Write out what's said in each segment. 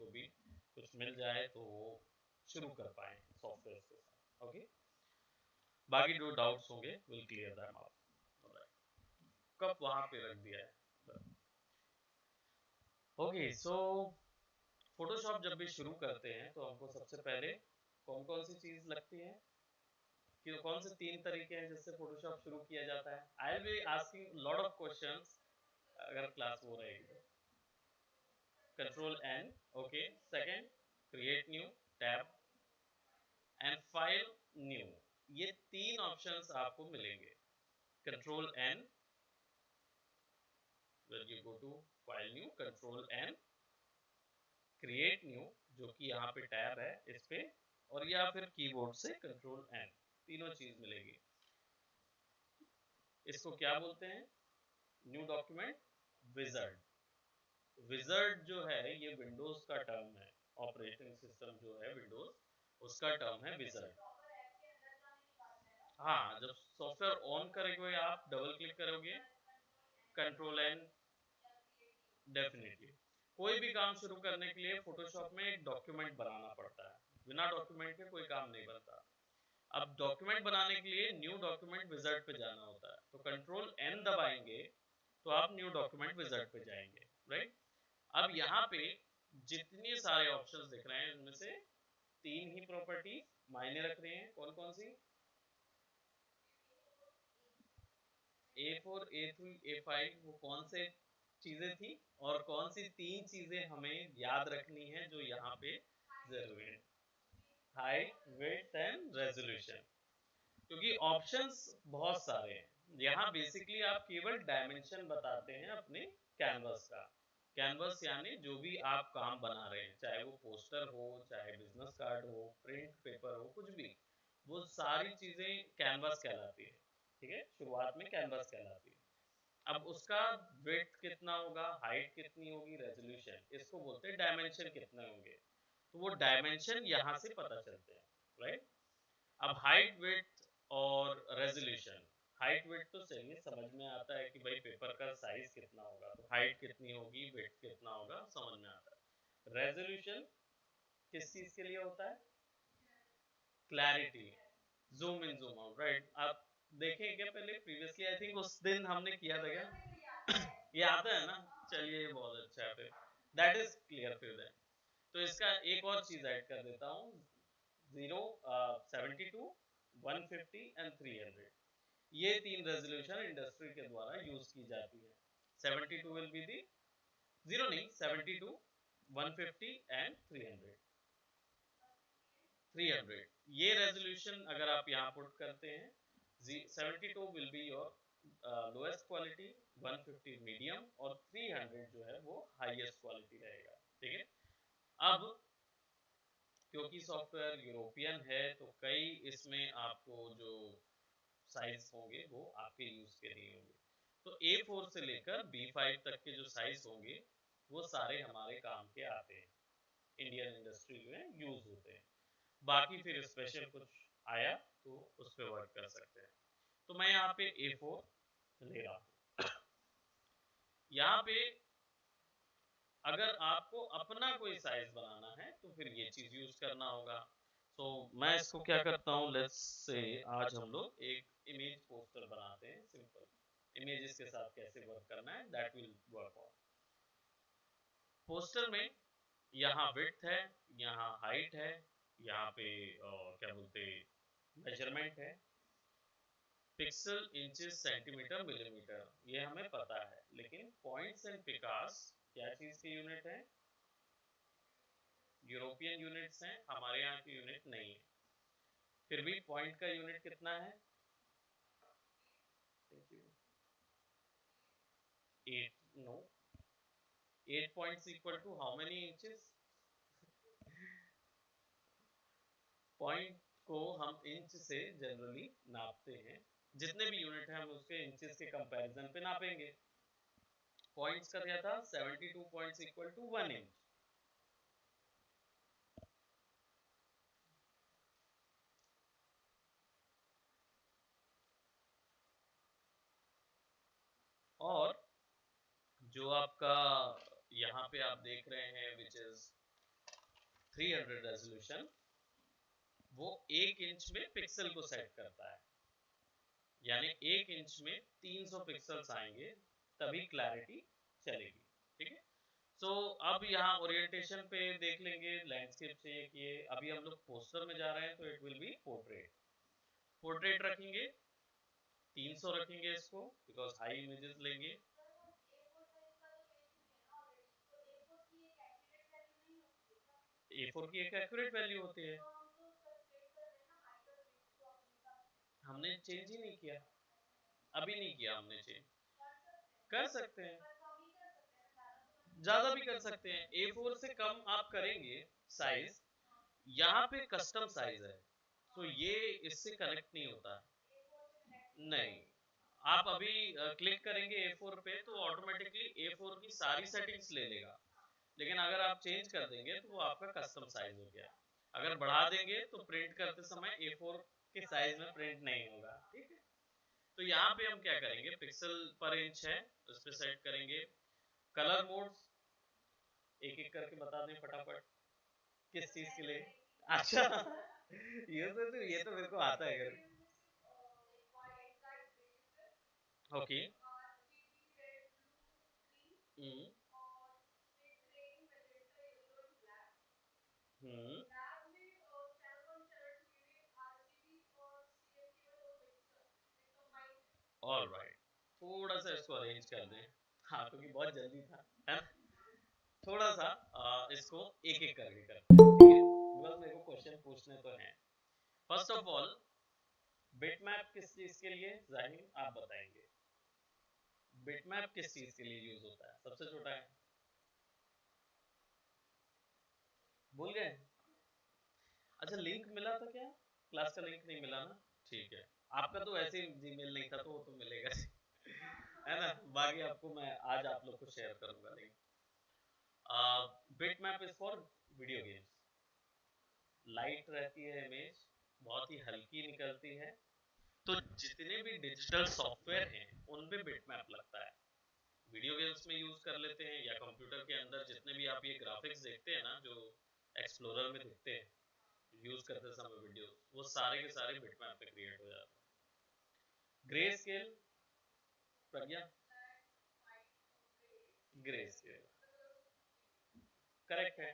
को भी कुछ मिल जाए तो वो शुरू कर पाए सॉफ्टवेयर के साथ। ओके, बाकी जो डाउट्स होंगे विल क्लियर दैम अप। कब वहां पे रख दिया है। ओके, सो फोटोशॉप जब भी शुरू करते हैं तो हमको सबसे पहले कौन कौन सी चीज लगती है कि कौन से 3 तरीके हैं जिससे फोटोशॉप शुरू किया जाता है। I will be asking lot of questions अगर क्लास वो रहेगी तो। Control N, okay. Second, create new tab and file new. ये 3 ऑप्शंस आपको मिलेंगे। Control N, when you go to file new, control N, create new जो कि यहाँ पे टैब है इस पे, और या फिर कीबोर्ड से कंट्रोल एन, तीनों चीज मिलेगी। इसको क्या बोलते हैं? New document wizard. विजार्ड जो है ये विंडोज का टर्म है, ऑपरेटिंग सिस्टम जो है विंडोज उसका टर्म है विजार्ड। हाँ, जब सॉफ्टवेयर ऑन करोगे आप डबल क्लिक करोगे कंट्रोल एन, डेफिनेटली कोई भी काम शुरू करने के लिए फोटोशॉप में एक डॉक्यूमेंट बनाना पड़ता है, बिना डॉक्यूमेंट के कोई काम नहीं बनता। अब डॉक्यूमेंट बनाने के लिए न्यू डॉक्यूमेंट विजार्ड पे जाना होता है, तो कंट्रोल एन दबाएंगे तो आप न्यू डॉक्यूमेंट विजार्ड पे जाएंगे, राइट। अब यहाँ पे जितने सारे ऑप्शंस दिख रहे हैं उनमें से 3 ही प्रॉपर्टी मायने रख रहे हैं। कौन कौन सी? A4, A3, A5 वो कौन से चीजें थी और कौन सी 3 चीजें हमें याद रखनी है जो यहाँ पे जरूरी है? Height, width and resolution. क्योंकि ऑप्शंस बहुत सारे हैं यहाँ, बेसिकली आप केवल डायमेंशन बताते हैं अपने कैनवस का। कैनवस यानी जो भी आप काम बना रहे हैं, चाहे वो पोस्टर हो, चाहे बिजनेस कार्ड हो, प्रिंट पेपर हो, कुछ भी, वो सारी चीजें कैनवस कहलाती है। ठीक है, शुरुआत में कैनवस कहलाती है। अब उसका विड्थ कितना होगा, हाइट कितनी होगी, रेजोल्यूशन, इसको बोलते हैं डायमेंशन कितने होंगे। तो वो डायमेंशन यहाँ से पता चलते हैं, राइट। अब हाइट, विड्थ और रेजोल्यूशन, हाइट विड्थ तो चलिए समझ में आता है कि भाई पेपर का साइज कितना होगा, तो हाइट कितनी होगी, विड्थ कितना होगा, समझ में आता है। रेजोल्यूशन किस चीज के लिए होता है? Clarity, zoom in zoom out, right. आप देखें क्या पहले प्रीवियसली, आई थिंक उस दिन हमने किया था क्या? ये आता है ना, चलिए ये बहुत अच्छा है, फिर दैट इज क्लियर फिर देन। तो इसका एक और चीज ऐड कर देता हूँ, 0, 72, 150 एंड 300, ये 3 रेजोल्यूशन इंडस्ट्री के द्वारा यूज की जाती है। 72 विल बी दी, 0 नहीं, 72, 150 एंड 300। 300 ये रेजोल्यूशन अगर आप यहाँ पुट करते हैं, 72 will be your lowest quality, 150 medium और 300 जो है वो हाईएस्ट क्वालिटी रहेगा। ठीक है, अब क्योंकि सॉफ्टवेयर यूरोपियन है तो कई इसमें आपको जो साइज होंगे वो आपके यूज के नहीं होंगे। तो A4 से लेकर B5 तक के जो साइज होंगे वो सारे हमारे काम के आते हैं, इंडियन इंडस्ट्री में यूज होते हैं। बाकी फिर स्पेशल कुछ आया तो उस पर वर्क कर सकते हैं। तो मैं यहाँ पे A4 ले रहा हूँ। यहाँ पे अगर आपको अपना कोई साइज बनाना है तो फिर ये चीज यूज करना होगा। तो मैं इसको क्या करता हूँ, लेट्स से आज हम लोग एक इमेज पोस्टर बनाते हैं। सिंपल इमेजेस के साथ कैसे वर्क करना है that will work on. Poster में यहाँ विड्थ है, यहाँ हाइट है, यहाँ पे क्या बोलते मेजरमेंट है, पिक्सल, इंचेस, सेंटीमीटर, मिलीमीटर, ये हमें पता है। लेकिन पॉइंट्स एंड पिकास क्या चीज की यूनिट है? यूरोपियन यूनिट्स हैं, हमारे यहाँ की यूनिट नहीं है। फिर भी पॉइंट का यूनिट कितना है? 8, no, 8 points equal to how many inches? Point को हम इंच से जनरली नापते हैं, जितने भी यूनिट है हम उसके इंचेस के कंपैरिजन पे नापेंगे। पॉइंट्स का क्या था? 72 पॉइंट्स इक्वल टू 1 इंच। और जो आपका यहाँ पे आप देख रहे हैं विच इज 300 रेजोल्यूशन वो 1 इंच में पिक्सल को सेट करता है, यानी 1 इंच में 300 पिक्सल्स आएंगे तभी क्लैरिटी चलेगी। ठीक है, तो अब यहाँ ओरिएंटेशन पे देख लेंगे, लैंडस्केप चाहिए कि अभी हम लोग पोस्टर में जा रहे हैं तो it will be portrait. Portrait रखेंगे 300 रखेंगे इसको बिकॉज हाई इमेजेस लेंगे। A4 की एक एक्यूरेट वैल्यू होती है, हमने चेंज ही नहीं किया, अभी नहीं किया हमने चेंज। कर सकते हैं, ज्यादा भी कर सकते हैं, A4 से कम आप करेंगे साइज, यहाँ पे कस्टम साइज है तो ये इससे कनेक्ट नहीं होता नहीं। आप अभी क्लिक करेंगे A4 पे तो ऑटोमेटिकली A4 की सारी सेटिंग्स ले लेगा, लेकिन अगर आप चेंज कर देंगे तो वो आपका कस्टम साइज हो गया। अगर बढ़ा देंगे तो प्रिंट करते समय A4 के साइज में प्रिंट नहीं होगा। ठीक है, तो यहाँ पे हम क्या करेंगे, पिक्सल पर इंच है उस पे सेट करेंगे। कलर मोड्स एक एक करके बता दें फटाफट, किस चीज के लिए। अच्छा ये तो मेरे को आता है कर। ओके। हम्म। हम्म। ऑलराइट, थोड़ा सा इसको अरेंज कर दें। हाँ क्योंकि बहुत जल्दी था, है ना? थोड़ा सा इसको एक एक करके करते हैं, ठीक है, बिकॉज मेरे को क्वेश्चन पूछने तो हैं। फर्स्ट ऑफ ऑल, बिटमैप किस चीज के लिए, जाहिर आप बताएंगे बिटमैप किस चीज के लिए यूज होता है? सबसे छोटा है, भूल गए? अच्छा, लिंक मिला था क्या? क्लास का लिंक नहीं मिला ना? ठीक है, आपका तो वैसे ही जीमेल नहीं था तो वो तो मिलेगा है ना? बाकी आपको मैं आज आप लोग को शेयर करूंगा link. Bitmap is for video games. Light रहती है इमेज, बहुत ही हल्की निकलती है, तो जितने भी डिजिटल सॉफ्टवेयर हैं उन पे बिटमैप लगता है। वीडियो गेम्स में यूज कर लेते हैं या कंप्यूटर के अंदर जितने भी आप ये ग्राफिक्स देखते हैं ना जो एक्सप्लोरर में दिखते हैं यूज करते समय वीडियो, वो सारे के सारे बिटमैप पे क्रिएट हो जाते हैं। ग्रे स्केल, प्रज्ञा, ग्रे स्केल करेक्ट है,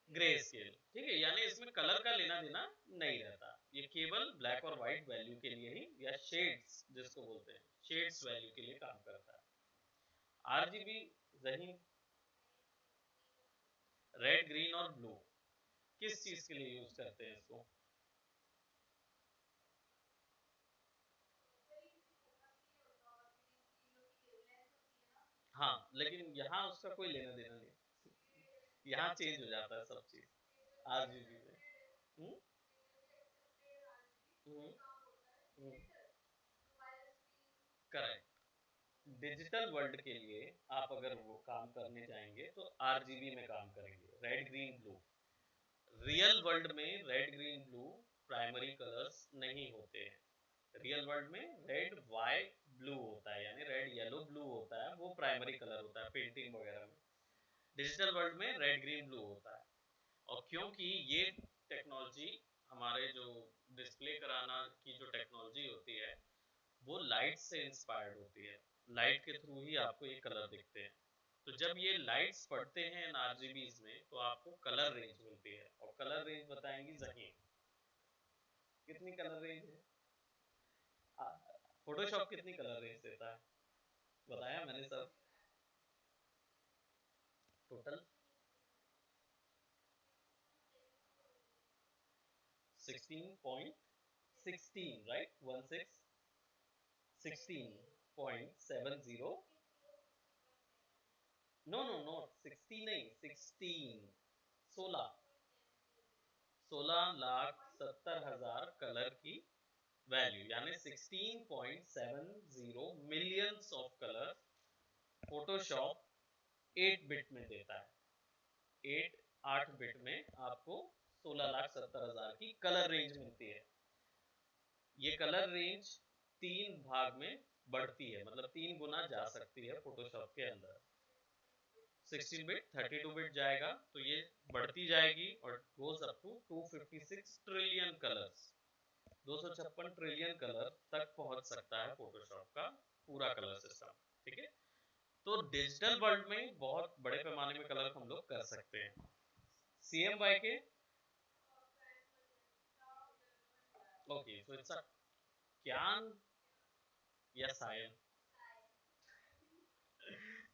ग्रे स्केल ठीक है, यानी इसमें कलर का लेना देना नहीं रहता, ये केवल ब्लैक और व्हाइट वैल्यू के लिए ही, या शेड्स जिसको बोलते हैं, शेड्स वैल्यू के लिए काम करता है। आरजीबी, जहीन, रेड ग्रीन और ब्लू किस चीज के लिए यूज करते हैं इसको? हाँ लेकिन यहाँ उसका कोई लेना देना नहीं, यहाँ चेंज हो जाता है सब चीज आरजीबी में। हम्म। हम्म। हम्म। करेक्ट, डिजिटल वर्ल्ड के लिए आप अगर वो काम करने जाएंगे तो आरजीबी में काम करेंगे, red green blue. Real world में red green blue primary colours नहीं होते हैं। रियल वर्ल्ड में रेड वाइट ब्लू होता है, यानी रेड येलो ब्लू होता है, वो प्राइमरी कलर होता है पेंटिंग वगैरह में। डिजिटल वर्ल्ड में रेड ग्रीन ब्लू होता है। और क्योंकि ये टेक्नोलॉजी, हमारे जो डिस्प्ले कराना की जो टेक्नोलॉजी होती है वो लाइट से इंस्पायर्ड होती है, लाइट के थ्रू ही आपको ये कलर दिखते हैं। तो जब ये लाइट्स पड़ते हैं इन आरजीबीज में तो आपको कलर रेंज मिलती है, और कलर रेंज बताएंगी जहीन, कितनी कलर रेंज है? फोटोशॉप कितनी कलर रेंज देता है? बताया मैंने सब, total 16.16 right, 16 16.70। No no no, 60 नहीं, 16, 16, 16,70,000 कलर की वैल्यू, यानी 16.70 millions of colour Photoshop 8 bit में देता है। 8 बिट में आपको 16,70,000 की कलर रेंज मिलती है। ये कलर रेंज 3 भाग में बढ़ती है, मतलब 3 गुना जा सकती है फोटोशॉप के अंदर। 16 बिट 32 बिट जाएगा तो ये बढ़ती जाएगी और goes up to 256 trillion colours, 256 trillion colour तक पहुंच सकता है फोटोशॉप का पूरा कलर सिस्टम। ठीक है, तो डिजिटल वर्ल्ड में बहुत बड़े पैमाने में कलर हम लोग कर सकते हैं। CMYK, okay, so it's a cyan या सायन,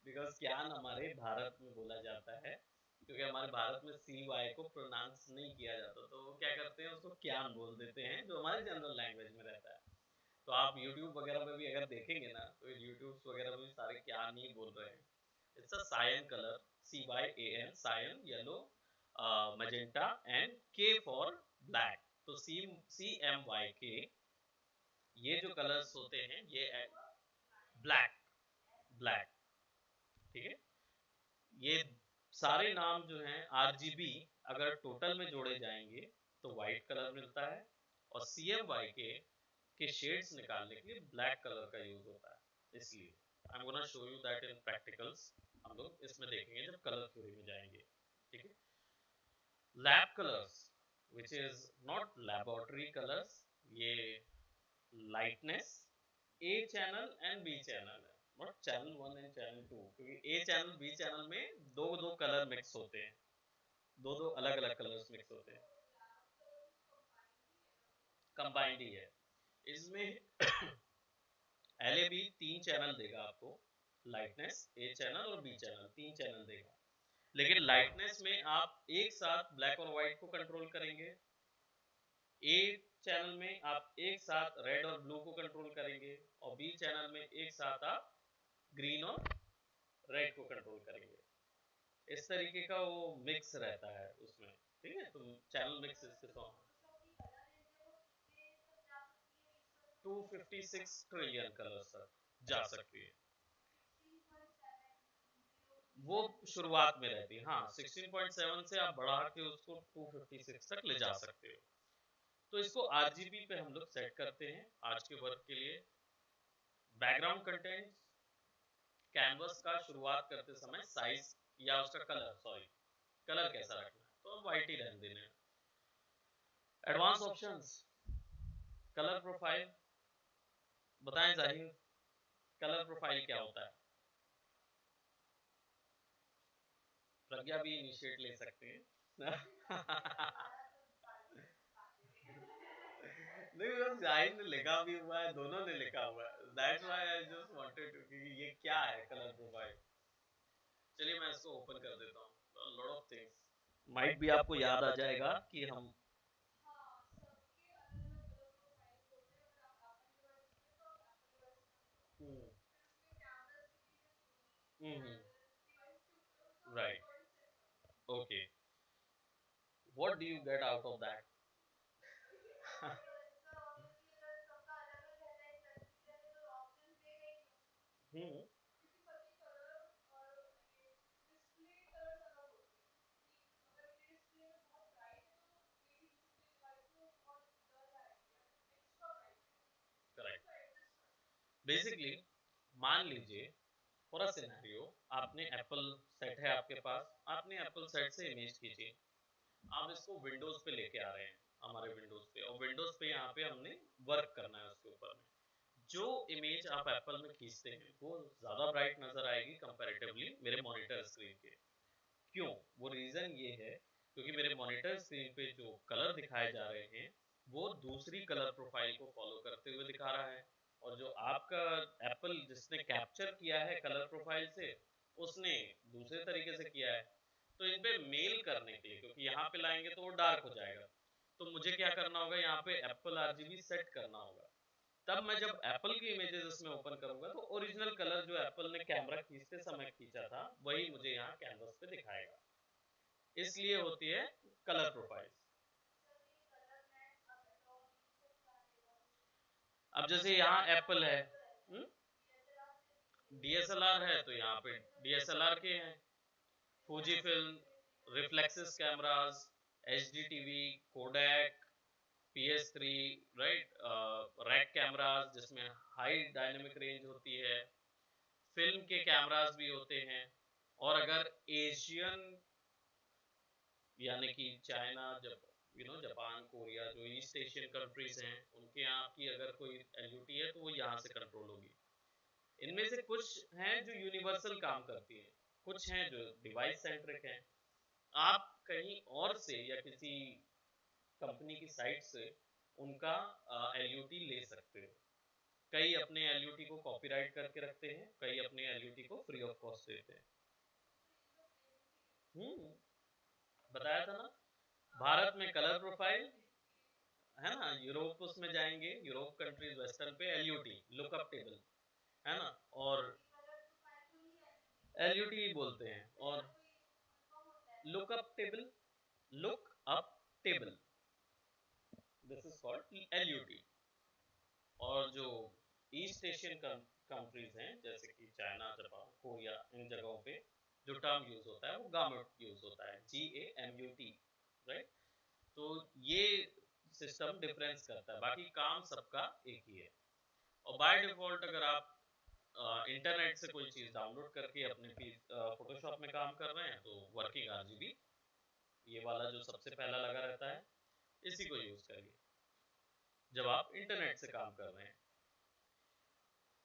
बिकॉज क्यान हमारे भारत में बोला जाता है, क्योंकि हमारे भारत में CY को प्रोनाउंस नहीं किया जाता, तो वो क्या करते हैं उसको क्यान बोल देते हैं, जो हमारे जनरल लैंग्वेज में रहता है। तो आप YouTube वगैरह में भी अगर देखेंगे ना तो YouTube वगैरह में भी सारे क्यान ही बोल रहे हैं। It's a cyan colour, CYAN, cyan, yellow, magenta and K for black. तो CMYK, ये जो कलर्स होते हैं ये ब्लैक, ब्लैक, ठीक है। ये सारे नाम जो हैं RGB अगर टोटल में जोड़े जाएंगे तो व्हाइट कलर मिलता है, और CMYK के शेड्स निकालने के लिए ब्लैक कलर का यूज होता है। इसलिए I am gonna show you that in practicals, हम लोग इसमें देखेंगे जब कलर थ्योरी में जाएंगे। ठीक है, lab colours which is not laboratory colours, ये lightness, A channel and B channel है, नॉट चैनल 1 एंड चैनल 2, क्योंकि ए चैनल बी चैनल में दो दो कलर मिक्स होते हैं, दो दो अलग अलग कलर्स मिक्स होते हैं, कंबाइंड ही है। इसमें LAB 3 चैनल देगा आपको, लाइटनेस, ए चैनल और बी चैनल, 3 चैनल देगा। लेकिन लाइटनेस में आप एक साथ ब्लैक और व्हाइट को कंट्रोल करेंगे, ए चैनल में आप एक साथ रेड और ब्लू को कंट्रोल करेंगे, और बी चैनल में एक साथ आप ग्रीन और रेड को कंट्रोल करेंगे। इस तरीके का वो मिक्स रहता है उसमें। ठीक है, तो चैनल मिक्स इसके सॉन्ग 256 ट्रिलियन कलर्स तक जा सकती है, वो शुरुआत में रहती है। हाँ, 16.7 से आप बढ़ा के उसको 256 तक ले जा सकते हो। तो इसको RGB पे हम लोग सेट करते हैं आज के वर्क के लिए। बैकग्राउंड कंटेंट कैनवस का शुरुआत करते समय साइज या उसका कलर, सॉरी कलर कैसा रखना है, तो हम व्हाइट ही रहने देने हैं। एडवांस ऑप्शंस, कलर प्रोफाइल, बताएं जाहिर, कलर प्रोफाइल क्या होता है? प्रज्ञा भी इनिशिएट ले सकते हैं। नहीं, बस जाहिर ने लिखा भी हुआ है, दोनों ने लिखा हुआ है, that's why I just wanted to कि ये क्या है कलर प्रोफाइल। चलिए मैं इसको ओपन कर देता हूँ, लॉट ऑफ थिंग्स माइट भी आपको याद आ जाएगा कि हम right, okay, what do you get out of that? Hmm, correct. Basically मान लीजिए फॉर अ सिनेरियो, आपने एप्पल सेट है आपके पास, आपने एप्पल सेट से इमेज खींची, आप इसको विंडोज पे लेके आ रहे हैं, हमारे विंडोज पे, और विंडोज पे यहाँ पे हमने वर्क करना है उसके ऊपर में। जो इमेज आप एप्पल में खींचते हैं वो ज्यादा ब्राइट नजर आएगी कंपैरेटिवली मेरे मॉनिटर स्क्रीन के। क्यों? वो रीजन ये है क्योंकि मेरे मॉनिटर स्क्रीन पे जो कलर दिखाए जा रहे हैं वो दूसरी कलर प्रोफाइल को फॉलो करते हुए दिखा रहा है, और जो आपका एप्पल जिसने कैप्चर किया है कलर प्रोफाइल से, उसने दूसरे तरीके से किया है। तो इन पे मेल करने के लिए, क्योंकि यहाँ पे लाएंगे तो वो डार्क हो जाएगा, तो मुझे क्या करना होगा, यहाँ पे एप्पल RGB सेट करना होगा। तब मैं जब एप्पल की इमेजेस इसमें ओपन करूंगा तो ओरिजिनल कलर जो एप्पल ने कैमरा खींचते समय खींचा था वही मुझे यहाँ कैनवस पे दिखाएगा। इसलिए होती है कलर प्रोफाइल। अब जैसे यहाँ एप्पल है, DSLR है, तो यहाँ पे DSLR के हैं, Fuji film, reflexes cameras, HD TV, Kodak, PS3, right, rack cameras जिसमें हाई डायनेमिक रेंज होती है, फिल्म के कैमरास भी होते हैं, और अगर एशियन यानी कि चाइना, जब जापान, कोरिया, जो ईस्ट एशियन कंट्रीज हैं, उनके यहाँ की अगर कोई एलयूटी है तो वो यहाँ से कंट्रोल होगी। इनमें से कुछ हैं जो यूनिवर्सल काम करती हैं, कुछ हैं जो डिवाइस सेंट्रिक हैं। आप कहीं और से या किसी कंपनी की साइट से उनका एलयूटी ले सकते हो। कई अपने एलयूटी को कॉपीराइट करके रखते हैं, कई अपने एलयूटी को फ्री ऑफ कॉस्ट देते हैं। बताया था ना, भारत में कलर प्रोफाइल है ना, यूरोप उसमें जाएंगे, यूरोप कंट्रीज वेस्टर्न पे एलयूटी लुकअप टेबल है ना, और एलयूटी बोलते हैं। और lookup table, look up table, this is called LUT. और जो ईस्ट एशियन कंट्रीज हैं जैसे कि चाइना, जापान, कोरिया, इन जगहों पे जो टर्म यूज होता है वो गामूट यूज होता है, GAMUT, राइट। तो ये सिस्टम डिफरेंस करता है, बाकी काम सबका एक ही है। और बाय डिफॉल्ट अगर आप इंटरनेट से कोई चीज डाउनलोड करके अपने फोटोशॉप में काम कर रहे हैं तो वर्किंग RGB ये वाला जो सबसे पहला लगा रहता है, इसी को यूज करिए जब आप इंटरनेट से काम कर रहे हैं।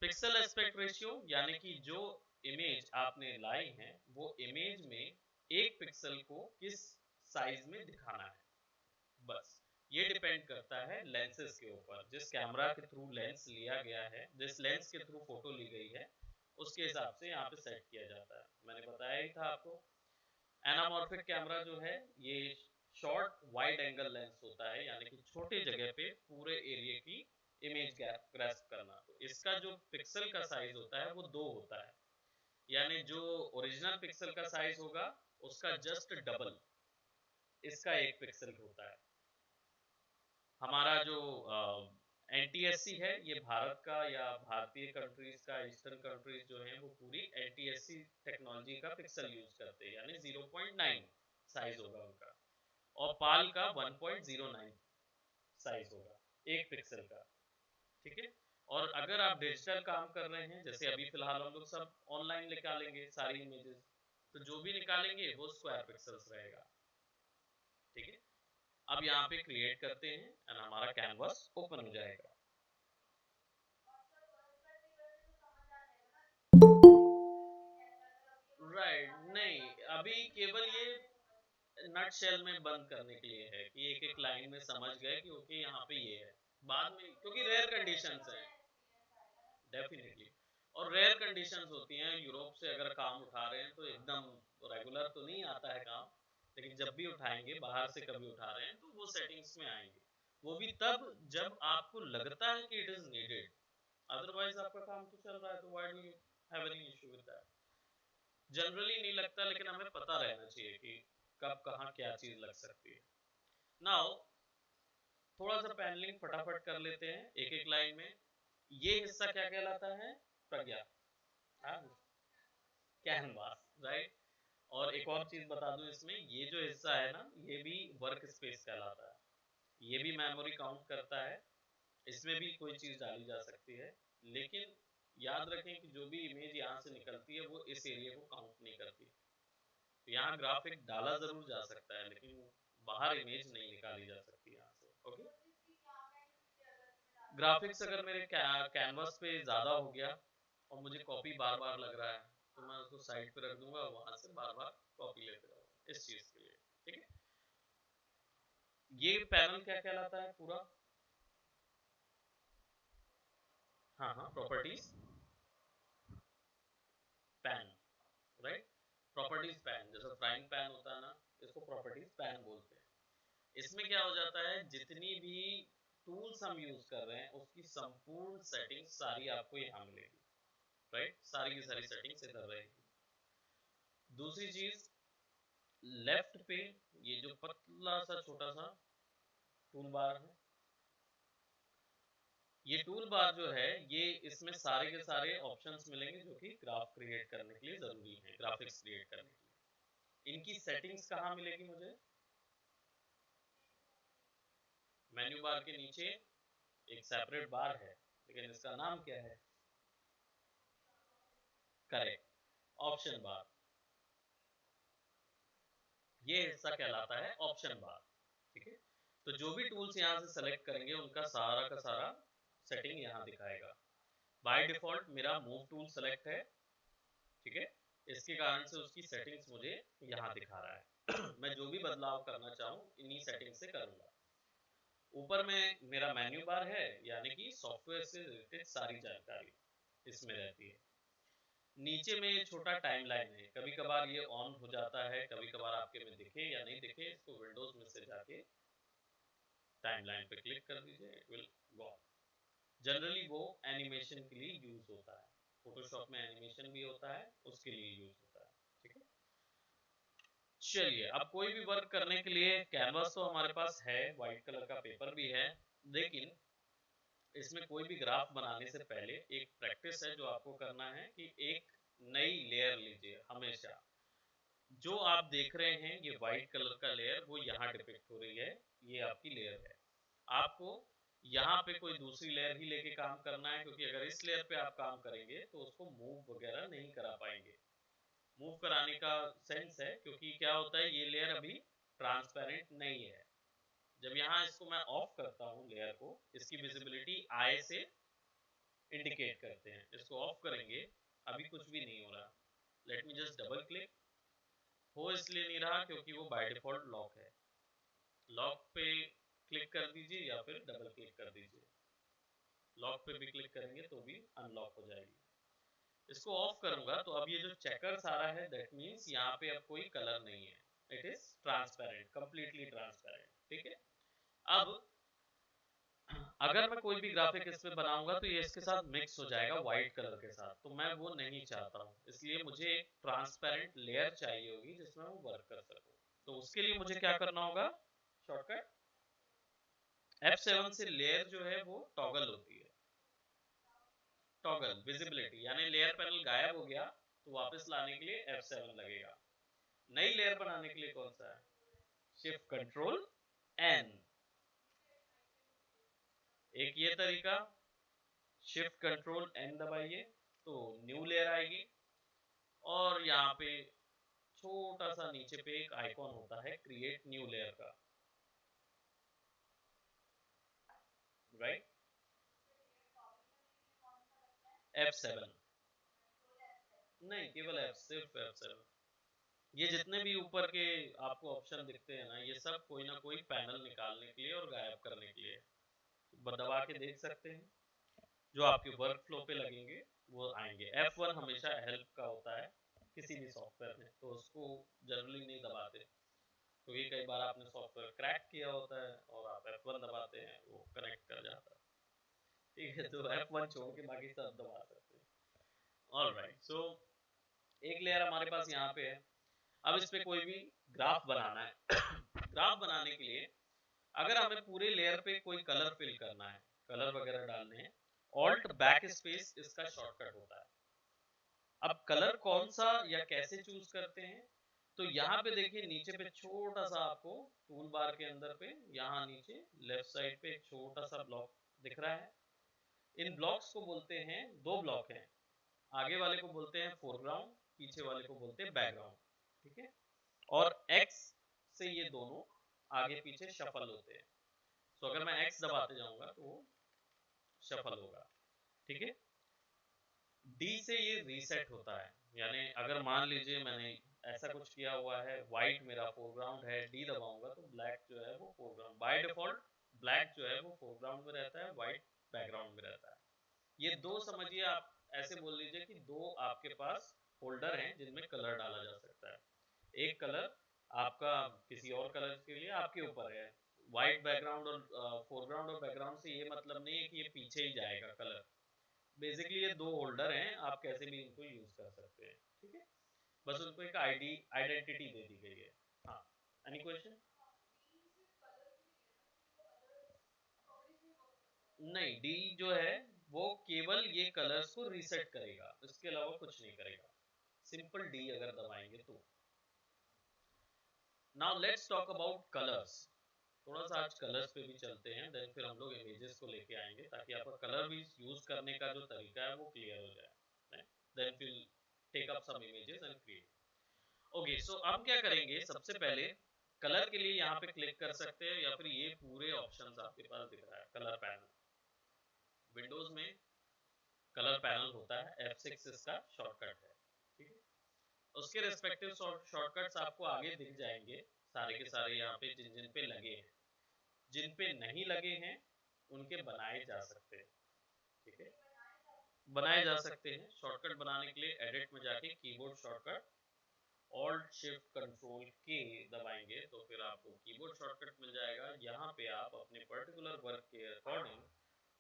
पिक्सल एस्पेक्ट रेशियो यानी कि जो इमेज आपने लाई है वो इमेज में एक पिक्सल को किस साइज में दिखाना है, बस ये डिपेंड करता है लेंसेज के ऊपर। जिस कैमरा के थ्रू लेंस लिया गया है, जिस लेंस के थ्रू फोटो ली गई है, उसके हिसाब से यहाँ पे सेट किया जाता है। मैंने बताया ही था आपको, एनामॉर्फिक कैमरा जो है ये शॉर्ट वाइड एंगल लेंस होता है, यानी कि छोटे जगह पे पूरे एरिया की इमेज ग्रैस्प करना। तो इसका जो पिक्सल का साइज होता है वो 2 होता है, यानी जो ओरिजिनल पिक्सल का साइज होगा उसका जस्ट डबल इसका 1 पिक्सल होता है। हमारा जो NTSC है, ये भारत का या भारतीय कंट्रीज का, ईस्टर्न कंट्रीज जो हैं वो पूरी NTSC टेक्नोलॉजी का पिक्सल यूज करते हैं, यानी 0.9 साइज होगा उनका, और पाल का 1.09 साइज होगा 1 पिक्सल का, ठीक है। और अगर आप डिजिटल काम कर रहे हैं, जैसे अभी फिलहाल हम लोग सब ऑनलाइन निकालेंगे सारी इमेजेस, तो जो भी निकालेंगे वो स्क्वायर पिक्सल्स रहेगा, ठीक है। अब यहाँ पे क्रिएट करते हैं और हमारा कैनवास ओपन हो जाएगा। राइट, नहीं, अभी केवल ये नट शेल में बंद करने के लिए है कि एक एक लाइन में समझ गए कि ओके यहाँ पे ये है। बाद में क्योंकि रेयर कंडीशंस हैं, डेफिनेटली, और रेयर कंडीशंस होती हैं। यूरोप से अगर काम उठा रहे हैं तो एकदम रेगुलर तो नहीं आता है काम, लेकिन जब भी उठाएंगे, बाहर से कभी उठा रहे हैं तो वो सेटिंग्स में आएंगे, वो भी तब जब आपको लगता है कि इट इज नीडेड। अदरवाइज आपका काम तो चल रहा है तो why do you have any issue with that. Generally नहीं लगता, लेकिन हमें पता रहना चाहिए कि कब कहाँ क्या चीज लग सकती है। नाउ थोड़ा सा पैनलिंग फटाफट कर लेते हैं एक एक लाइन में। ये हिस्सा क्या कहलाता है प्रज्ञा? Canvas, right. और एक और चीज बता दूं इसमें, ये जो हिस्सा है ना, ये भी वर्क स्पेस कहलाता है, ये भी मेमोरी काउंट करता है, इसमें भी कोई चीज डाली जा सकती है। लेकिन याद रखें कि जो भी इमेज यहाँ से निकलती है वो इस एरिया को काउंट नहीं करती। तो यहाँ ग्राफिक डाला जरूर जा सकता है, लेकिन बाहर इमेज नहीं निकाली जा सकती यहाँ से, ओके। ग्राफिक्स अगर मेरे कैनवास पे ज्यादा हो गया और मुझे कॉपी बार बार लग रहा है तो मैं उसको साइड पे रख दूंगा, वहां से बार बार कॉपी लेते रहूंगा इस चीज के लिए, ठीक है। ये पैनल क्या कहलाता है पूरा? हाँ हाँ, properties pan, right. Properties pan, जैसा फ्राइंग पैन होता है ना, इसको प्रॉपर्टीज पैन बोलते हैं। इसमें क्या हो जाता है, जितनी भी टूल्स हम यूज कर रहे हैं उसकी संपूर्ण सेटिंग सारी आपको यहाँ मिलेगी, राइट। सारी की सारी सेटिंग्स इधर रहेगी। दूसरी चीज, लेफ्ट पे ये जो पतला सा छोटा सा टूल बार है, ये टूल बार जो है, ये इसमें सारे के सारे ऑप्शंस मिलेंगे जो कि ग्राफ क्रिएट करने के लिए जरूरी है, ग्राफिक्स क्रिएट करने के लिए। इनकी सेटिंग्स कहाँ मिलेगी मुझे? मेन्यू बार के नीचे एक सेपरेट बार है, लेकिन इसका नाम क्या है? करेक्ट, ऑप्शन बार। ये हिस्सा कहलाता है ऑप्शन बार। ठीक है, तो जो भी टूल्स यहाँ से सेलेक्ट करेंगे उनका सारा का सारा सेटिंग यहाँ दिखाएगा। बाय डिफॉल्ट मेरा मूव टूल सेलेक्ट है, ठीक है, इसके कारण से उसकी सेटिंग्स मुझे यहाँ दिखा रहा है। मैं जो भी बदलाव करना चाहूँ इन्हीं सेटिंग से करूंगा। ऊपर में मेरा मेन्यू बार है, यानी कि सॉफ्टवेयर से रिलेटेड सारी जानकारी इसमें रहती है। नीचे में छोटा टाइमलाइन है, कभी कभार ये ऑन हो जाता है, कभी कभार आपके में दिखे या नहीं दिखे, इसको विंडोज में से जाके टाइमलाइन पे क्लिक कर दीजिए, इट विल गो। जनरली वो एनिमेशन के लिए यूज होता है, फोटोशॉप में एनिमेशन भी होता है, उसके लिए यूज होता है। ठीक है, चलिए अब कोई भी वर्क करने के लिए कैनवास तो हमारे पास है, व्हाइट कलर का पेपर भी है, लेकिन इसमें कोई भी ग्राफ बनाने से पहले एक प्रैक्टिस है जो आपको करना है कि एक नई लेयर लीजिए हमेशा। जो आप देख रहे हैं ये व्हाइट कलर का लेयर, वो यहाँ डिपिक्ट हो रही है, ये आपकी लेयर है। आपको यहाँ पे कोई दूसरी लेयर ही लेके काम करना है, क्योंकि अगर इस लेयर पे आप काम करेंगे तो उसको मूव वगैरह नहीं करा पाएंगे। मूव कराने का सेंस है, क्योंकि क्या होता है ये लेयर अभी ट्रांसपेरेंट नहीं है। जब यहाँ इसको मैं ऑफ करता हूँ लेयर को, इसकी विजिबिलिटी आई से इंडिकेट करते हैं, इसको ऑफ करेंगे अभी कुछ भी नहीं हो रहा। Let me just double click. हो इसलिए नहीं रहा क्योंकि वो बाय डिफॉल्ट लॉक है। लॉक पे क्लिक कर दीजिए या फिर डबल क्लिक कर दीजिए। लॉक पे भी क्लिक करेंगे तो भी अनलॉक हो जाएगी। इसको ऑफ करूंगा तो अब ये जो चेकर्स आ रहा है, दैट मींस यहाँ पे अब कोई कलर नहीं है, it is transparent, completely transparent. ठीक है, अब अगर मैं कोई भी ग्राफिक इसमें बनाऊंगा तो ये इसके साथ मिक्स हो जाएगा व्हाइट कलर के साथ, तो मैं वो नहीं चाहता हूँ। इसलिए मुझे एक ट्रांसपेरेंट लेयर चाहिए होगी जिसमें मैं वर्क कर सकूं। तो उसके लिए मुझे क्या करना होगा, शॉर्टकट F7 से लेयर जो है वो टॉगल होती है। टॉगल विजिबिलिटी, यानी लेयर पैनल गायब हो गया तो वापस लाने के लिए F7 लगेगा। नई लेयर बनाने के लिए कौन सा है, शिफ्ट कंट्रोल N। एक ये तरीका, शिफ्ट कंट्रोल N दबाइए तो न्यू लेयर आएगी, और यहाँ पे छोटा सा नीचे पे एक आइकॉन होता है क्रिएट न्यू लेयर का, राइट, F7। नहीं, केवल F, सिर्फ F7। ये जितने भी ऊपर के आपको ऑप्शन दिखते हैं ना, ये सब कोई ना कोई पैनल निकालने के लिए और गायब करने के लिए, दबा के देख सकते हैं, जो आपके वर्क फ्लो पे लगेंगे वो आएंगे। F1 हमेशा हेल्प का होता है किसी भी सॉफ्टवेयर में, तो उसको जनरली नहीं दबाते, क्योंकि कई बार आपने सॉफ्टवेयर क्रैक किया होता है और आप F1 दबाते हैं, वो कनेक्ट कर जाता है। ठीक है, तो F1 छोड़ के बाकी सब दबा सकते हैं। ऑलराइट, सो एक लेयर हमारे पास यहाँ पे है। अब इस पे कोई भी ग्राफ बनाना है। ग्राफ बनाने के लिए अगर हमें पूरे लेयर पे कोई कलर फिल करना है, कलर वगैरह डालने हैं, ऑल्ट बैक स्पेस इसका शॉर्टकट होता है। अब कलर कौन सा या कैसे चूज करते हैं, तो यहाँ पे देखिए नीचे पे छोटा सा आपको टूल बार के अंदर पे यहाँ नीचे लेफ्ट साइड पे एक छोटा सा ब्लॉक दिख रहा है। इन ब्लॉक्स को बोलते हैं, दो ब्लॉक हैं, आगे वाले को बोलते हैं फोरग्राउंड, पीछे वाले को बोलते हैं बैकग्राउंड। ठीक है, और X से ये दोनों आगे पीछे शफल होते हैं। तो अगर मैं X दबाते जाऊंगा तो वो शफल होगा। ठीक है, D से ये रीसेट होता है, यानी अगर मान लीजिए मैंने ऐसा कुछ किया हुआ है, व्हाइट मेरा फोरग्राउंड है, D दबाऊंगा तो ब्लैक जो है वो फोरग्राउंड, बाय डिफॉल्ट ब्लैक जो है वो फोरग्राउंड में रहता है, व्हाइट बैकग्राउंड में रहता है। ये दो समझिए, आप ऐसे बोल लीजिए कि दो आपके पास होल्डर हैं जिनमें कलर डाला जा सकता है। एक कलर आपका किसी और कलर के लिए आपके ऊपर है। व्हाइट बैकग्राउंड और फोरग्राउंड और बैकग्राउंड से ये मतलब नहीं है कि ये पीछे ही जाएगा कलर। बेसिकली ये दो होल्डर हैं, आप कैसे भी इनको यूज कर सकते हैं। ठीक है, बस उनको एक आइडेंटिटी दे दी गई है। हाँ, एनी क्वेश्चन? नहीं, डी जो है वो केवल ये कलर्स को रीसेट करेगा, इसके अलावा कुछ नहीं करेगा। सिंपल डी अगर दबाएंगे तो। Now let's talk about colours. थोड़ा सा आज कलर्स पे भी चलते हैं, देन फिर हम लोग इमेजेस को लेके आएंगे ताकि आपका कलर भी यूज करने का जो तरीका है वो क्लियर हो जाए। देन फिर take up some images and create. Okay, so अब क्या करेंगे, सबसे पहले कलर के लिए यहाँ पे क्लिक कर सकते हैं, या फिर ये पूरे ऑप्शंस आपके पास दिख रहा है कलर पैनल। विंडोज में कलर पैनल होता है, F6 इसका शॉर्टकट है, ठीक है। उसके रेस्पेक्टिव शॉर्टकट्स आपको आगे दिख जाएंगे, सारे के सारे यहाँ पे जिन जिन पे लगे हैं। जिन पे नहीं लगे हैं उनके बनाए जा सकते हैं, ठीक है, बनाए जा सकते हैं। शॉर्टकट बनाने के लिए एडिट में जाके keyboard shortcut alt shift control के दबाएंगे तो फिर आपको कीबोर्ड शॉर्टकट मिल जाएगा। यहाँ पे आप अपने पर्टिकुलर वर्क के अकॉर्डिंग,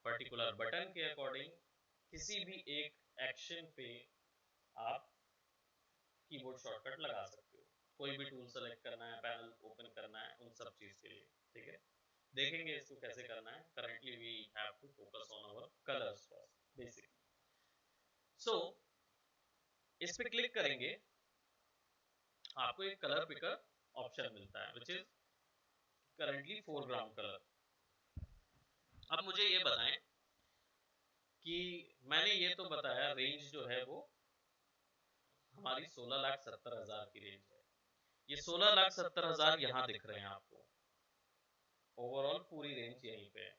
पर्टिकुलर बटन के अकॉर्डिंग किसी भी एक एक्शन पे आप कीबोर्ड शॉर्टकट लगा सकते हो। कोई भी टूल सेलेक्ट करना है, पैनल ओपन करना है, उन सब चीज के लिए, ठीक है। देखेंगे इसको कैसे करना है। Currently we have to focus on our colours first basically. So इस पे क्लिक करेंगे, आपको एक कलर पिकर ऑप्शन मिलता है which is currently foreground colour. अब मुझे ये बताएं कि मैंने ये तो बताया रेंज जो है वो हमारी 16,70,000 की रेंज है। ये 16,70,000 यहाँ दिख रहे हैं आपको, ओवरऑल पूरी रेंज यहीं पे है।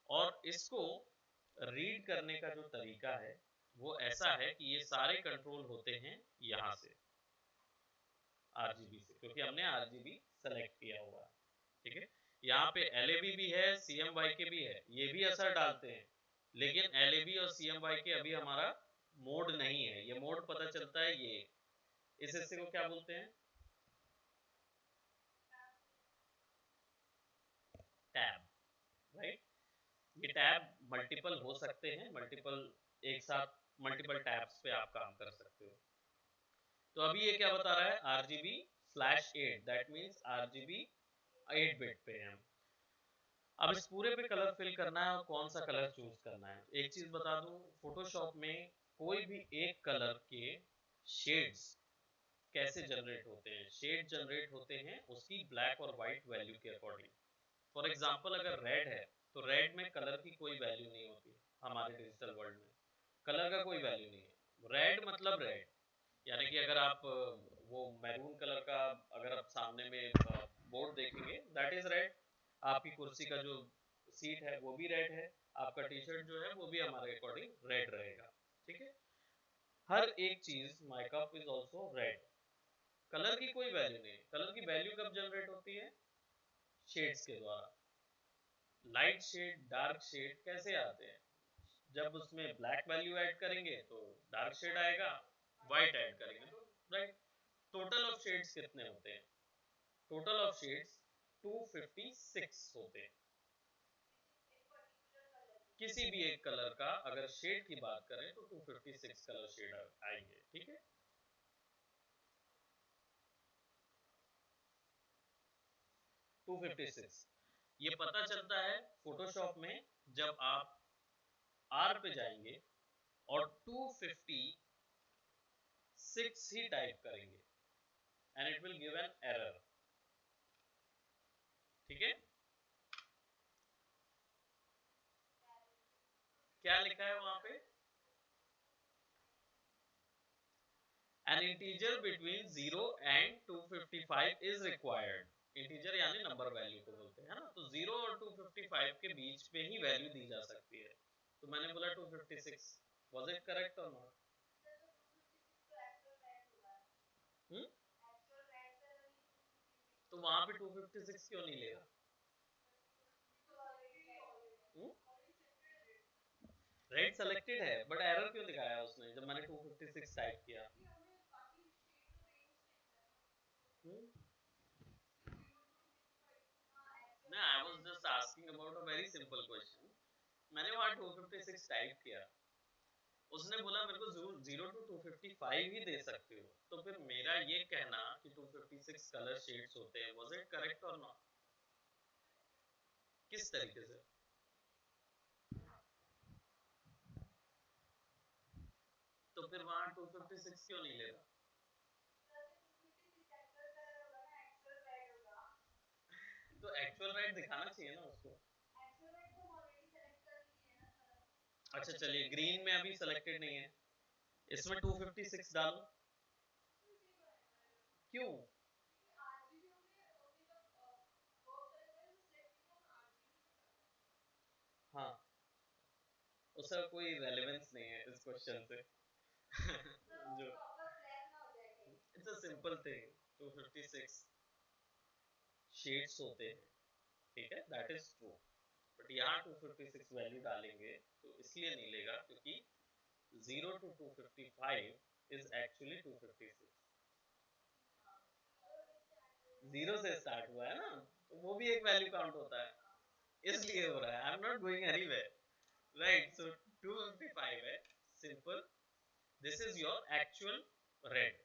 और इसको रीड करने का जो तरीका है वो ऐसा है कि ये सारे कंट्रोल होते हैं यहाँ से, आरजीबी से, क्योंकि हमने आरजीबी सेलेक्ट किया हुआ है, ठीक है। यहाँ पे एलएबी भी है, सीएमवाईके भी है, ये भी असर डालते हैं। लेकिन एलएबी और सीएमवाईके अभी हमारा मोड नहीं है, ये मोड पता चलता है ये इस हिस्से को क्या बोलते हैं, टैब, राइट। ये टैब मल्टीपल हो सकते हैं, मल्टीपल एक साथ मल्टीपल टैब्स पे आप काम कर सकते हो। तो अभी ये क्या बता रहा है, RGB/8, that means RGB 8 bit पे है। अब इस पूरे पे कलर फिल करना है और कौन सा कलर चूज करना है। एक चीज बता दूं, फोटोशॉप में कोई भी एक कलर के शेड्स कैसे जनरेट होते हैं, शेड जनरेट होते हैं उसकी ब्लैक और व्हाइट वैल्यू के अकॉर्डिंग। फॉर एग्जांपल अगर रेड है तो रेड में कलर की कोई वैल्यू नहीं होती हमारे डिजिटल वर्ल्ड में, कलर का कोई वैल्यू नहीं है। रेड मतलब रेड, यानी कि अगर आप वो मैरून कलर का अगर आप सामने में बोर्ड देखेंगे, दैट इज रेड। आपकी कुर्सी का जो सीट है वो भी रेड है, आपका टी शर्ट जो है वो भी हमारे अकॉर्डिंग रेड रहेगा, ठीक है। हर एक चीज, my cup is also red. Colour की कोई वैल्यू नहीं है। कलर की वैल्यू कब जनरेट होती है, शेड्स के द्वारा। लाइट शेड, डार्क शेड कैसे आते हैं, जब उसमें ब्लैक वैल्यू ऐड करेंगे तो डार्क शेड आएगा, व्हाइट ऐड करेंगे तो राइट। टोटल ऑफ शेड्स कितने होते हैं, टोटल ऑफ शेड्स 256 होते हैं। किसी भी एक कलर का अगर शेड की बात करें तो 256 कलर शेड आएंगे, ठीक है। 256 ये पता चलता है फोटोशॉप में जब आप आर पे जाएंगे और 256 ही टाइप करेंगे and it will give an error, ठीक है। क्या लिखा है वहां पे, N integer between 0 and 255 is required. Integer यानी नंबर वैल्यू को बोलते हैं ना, तो 0 और 255 के बीच पे ही वैल्यू दी जा सकती है। तो मैंने बोला 256, वाज इट करेक्ट और नॉट? हम्म, तो वहां पे 256 क्यों नहीं लेगा? रेड सेलेक्टेड है बट एरर क्यों दिखाया उसने जब मैंने 256 टाइप किया? हम्म, No, I was just asking about a very simple question. मैंने वहाँ 256 टाइप किया, उसने बोला मेरे को 0 to 255 ही दे सकते हो। तो फिर मेरा ये कहना कि 256 कलर शेड्स होते हैं, वाज इट करेक्ट और नॉट? किस तरीके से? तो फिर वहाँ 256 क्यों नहीं ले रहा? तो एक्चुअल रेट दिखाना चाहिए ना उसको। अच्छा चलिए, ग्रीन में अभी सेलेक्टेड नहीं है, इसमें 256 डालो। क्यों? हाँ, उसका कोई रेलेवेंस नहीं है इस क्वेश्चन से। जो it's a simple thing, 256 shades होते हैं, ठीक है, दैट इज ट्रू। बट यहाँ 256 वैल्यू डालेंगे तो इसलिए नहीं लेगा क्योंकि 0 to 255 is actually 256। 0 से स्टार्ट हुआ है ना, तो वो भी एक वैल्यू काउंट होता है, इसलिए हो रहा है। I am not going anywhere, right? So 255 है, simple. This is your actual red.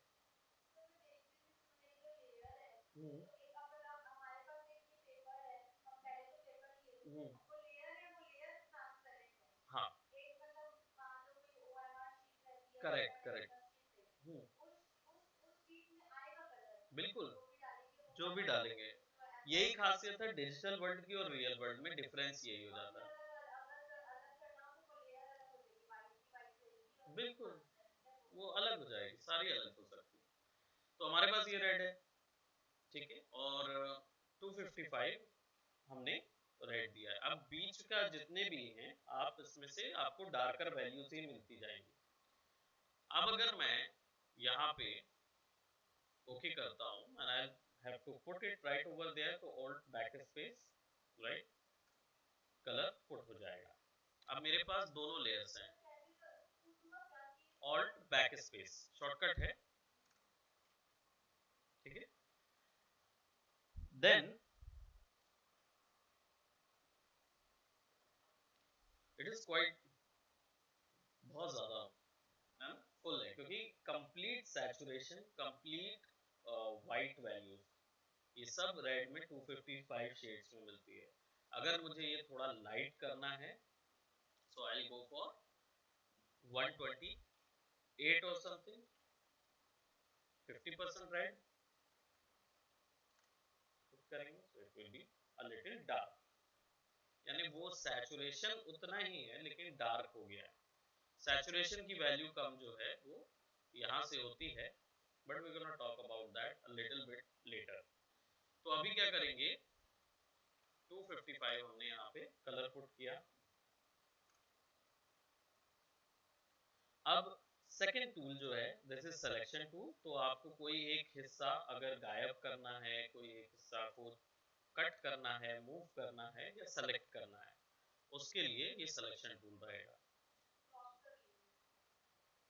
हाँ, करेक्ट करेक्ट, बिल्कुल, जो भी डालेंगे। यही खासियत है डिजिटल वर्ल्ड की और रियल वर्ल्ड में, डिफरेंस यही हो जाता है। बिल्कुल, वो अलग हो जाएगी, सारी अलग हो सकती है। तो हमारे पास ये रेड है, ठीक है, और 255 हमने रेड दिया है। अब बीच का जितने भी हैं, आप इसमें से आपको डार्कर वैल्यूज ही मिलती जाएंगी। अब अगर मैं यहाँ पे ओके करता हूँ and I'll have to put it right over there, तो alt backspace, right, colour put हो जाएगा। अब मेरे पास दोनों लेयर्स हैं, alt backspace शॉर्टकट है, ठीक है। देन इट इज क्वाइट, बहुत ज्यादा है ना, फुल है, क्योंकि complete saturation, complete white values, ये सब रेड में 255 शेड्स में मिलती है। अगर मुझे ये थोड़ा लाइट करना है, सो आई विल गो फॉर 128 और समथिंग, 50% रेड करेंगे, so it will be a little dark. यानी वो सैचुरेशन उतना ही है लेकिन डार्क हो गया है। सैचुरेशन की वैल्यू कम जो है वो यहाँ से होती है, but we gonna talk about that a little bit later. तो अभी क्या करेंगे, 255 हमने यहाँ पे कलर पुट किया। अब सेकंड टूल जो है, दिस इज सिलेक्शन टूल। तो आपको कोई एक हिस्सा अगर गायब करना है, कोई एक हिस्सा को कट करना है, मूव करना है या सेलेक्ट करना है, उसके लिए ये सिलेक्शन टूल रहेगा।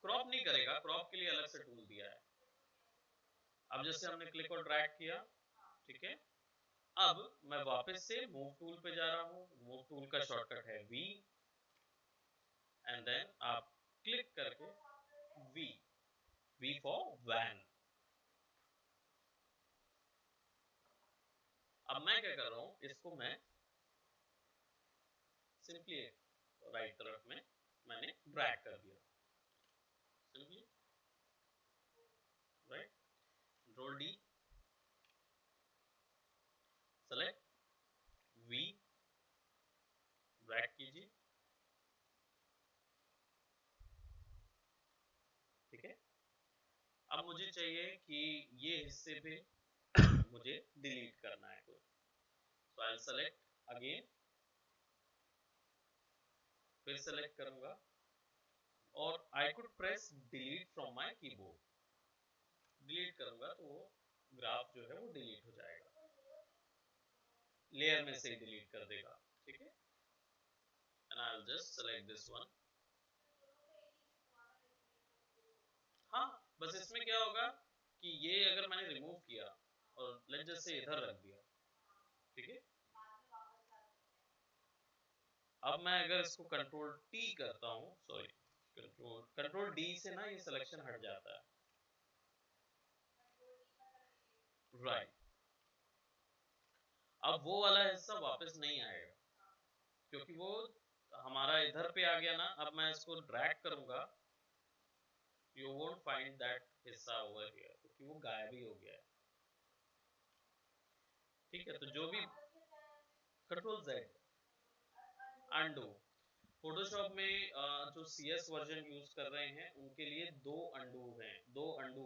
क्रॉप नहीं करेगा, क्रॉप के लिए अलग से टूल दिया है। अब जैसे हमने क्लिक और ड्रैग किया, ठीक है, अब मैं वापस से मूव टूल पे जा रहा हूँ। मूव टूल का शॉर्टकट है वी, एंड देन आप क्लिक करके वी, वी फॉर वैन। अब मैं क्या कर रहा हूँ, इसको मैं सिंपली राइट तरफ में मैंने ड्रैग कर दिया, simply right, control D, select V, drag कीजिए, ठीक है। अब मुझे चाहिए कि ये हिस्से पे मुझे डिलीट करना है कुछ, सो आई विल सेलेक्ट अगेन, फिर सेलेक्ट करूंगा और I could press delete from my keyboard. Delete करूंगा तो वो ग्राफ जो है वो डिलीट हो जाएगा, लेयर में से ही डिलीट कर देगा, ठीक है। And I will just select this one. हाँ, बस इसमें क्या होगा कि ये अगर मैंने रिमूव किया और लेट्स जस्ट से इधर रख दिया, ठीक है, अब मैं अगर इसको कंट्रोल टी करता हूँ, सॉरी, कंट्रोल डी से ना ये सिलेक्शन हट जाता है, राइट। अब वो वाला हिस्सा वापस नहीं आएगा क्योंकि वो हमारा इधर पे आ गया ना। अब मैं इसको ड्रैग करूंगा, यू वोंट फाइंड दैट हिस्सा ओवर हियर क्योंकि वो गायब ही हो गया है, ठीक है। तो जो भी कंट्रोल जेड, अनडू, फोटोशॉप में जो CS वर्जन यूज कर रहे हैं उनके लिए दो अंडू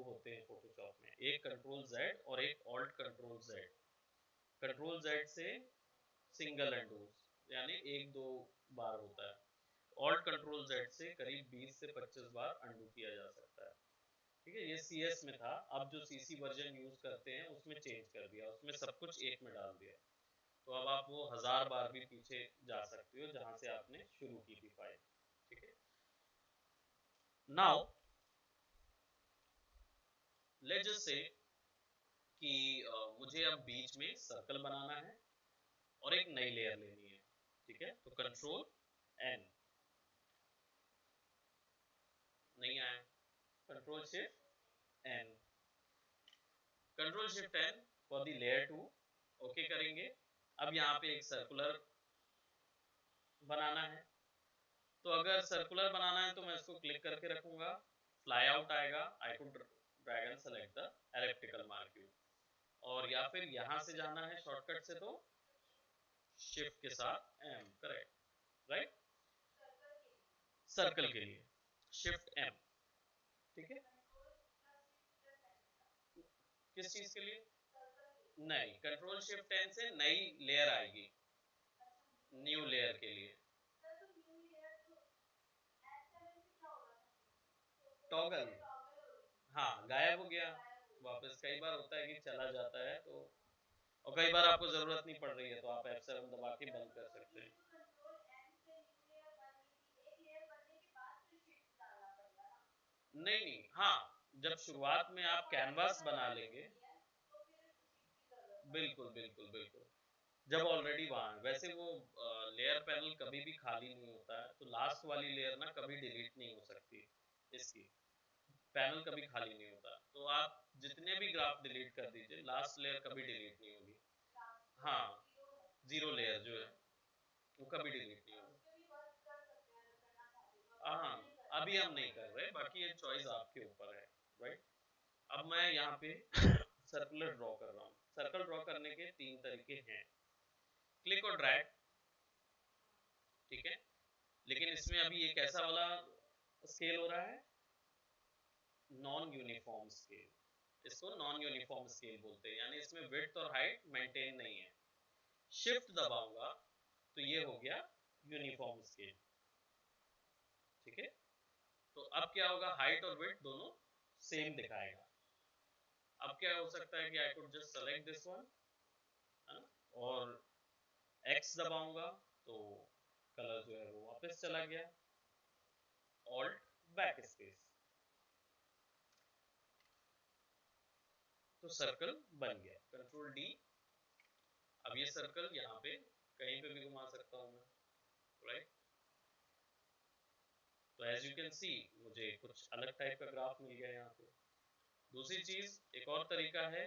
होते हैं फोटोशॉप में, एक कंट्रोल Z और एक alt control Z। Control Z से सिंगल अंडू यानी एक दो बार होता है, ऑल्ट कंट्रोल Z से करीब 20 से 25 बार अंडू किया जा सकता है। ठीक है, ये CS में था। अब जो CC वर्जन यूज करते हैं उसमें चेंज कर दिया, उसमें सब कुछ एक में डाल दिया। तो अब आप वो 1000 बार भी पीछे जा सकते हो जहां से आपने शुरू की थी फाइल। ठीक है, नाउ लेट्स जस्ट से कि मुझे अब बीच में सर्कल बनाना है और एक नई लेयर लेनी है। ठीक है, तो कंट्रोल N, नहीं आया, control shift N, control shift N for the layer 2। Okay करेंगे। अब यहाँ पे एक सर्कुलर बनाना है, तो अगर सर्कुलर बनाना है तो मैं इसको क्लिक करके रखूंगा, फ्लाई आउट आएगा, I could drag and select the elliptical marquee. और या फिर यहां से जाना है शॉर्टकट से तो शिफ्ट के साथ M, करेक्ट, राइट, सर्कल के लिए शिफ्ट M। ठीक है, किस चीज के लिए? नहीं, कंट्रोल शिफ्ट N से नई लेयर आएगी, न्यू लेयर के लिए। टॉगल, हाँ गायब हो गया वापस। कई बार होता है कि चला जाता है, तो और कई बार आपको जरूरत नहीं पड़ रही है तो आप F7 दबा के बंद कर सकते हैं। नहीं नहीं, हाँ, जब शुरुआत में आप कैनवास बना लेंगे, बिल्कुल बिल्कुल बिल्कुल, जब ऑलरेडी वहां है। वैसे वो लेयर पैनल कभी भी खाली नहीं होता है, तो लास्ट वाली लेयर ना कभी डिलीट नहीं हो सकती, इसकी पैनल कभी खाली नहीं होता। तो आप जितने भी ग्राफ डिलीट कर दीजिए, लास्ट लेयर कभी डिलीट नहीं होगी। हाँ, जीरो लेयर जो है वो कभी डिलीट नहीं होगी। हाँ, अभी हम नहीं कर रहे, बाकी ये चॉइस आपके ऊपर है, राइट। अब मैं यहाँ पे सर्कुलर ड्रॉ कर रहा हूँ। सर्कल ड्रॉ करने के तीन तरीके हैं, क्लिक और ड्रैग। ठीक है, लेकिन इसमें अभी एक ऐसा वाला स्केल हो रहा है, नॉन यूनिफॉर्म स्केल। इसको नॉन यूनिफॉर्म स्केल बोलते हैं, यानी इसमें विड्थ और हाइट मेंटेन नहीं है। शिफ्ट दबाऊंगा तो ये हो गया यूनिफॉर्म स्केल। ठीक है, तो अब क्या होगा, हाइट और विड्थ दोनों सेम दिखाएगा। अब क्या हो सकता है कि I could just select this one, है ना, और X दबाऊंगा तो कलर जो है वो वापस चला गया, ऑल्ट बैक स्पेस, तो सर्कल बन गया। कंट्रोल D, अब ये सर्कल यहाँ पे कहीं पे भी घुमा सकता हूँ मैं, राइट। तो एज यू कैन सी मुझे कुछ अलग टाइप का ग्राफ मिल गया यहाँ पे। दूसरी चीज, एक और तरीका है,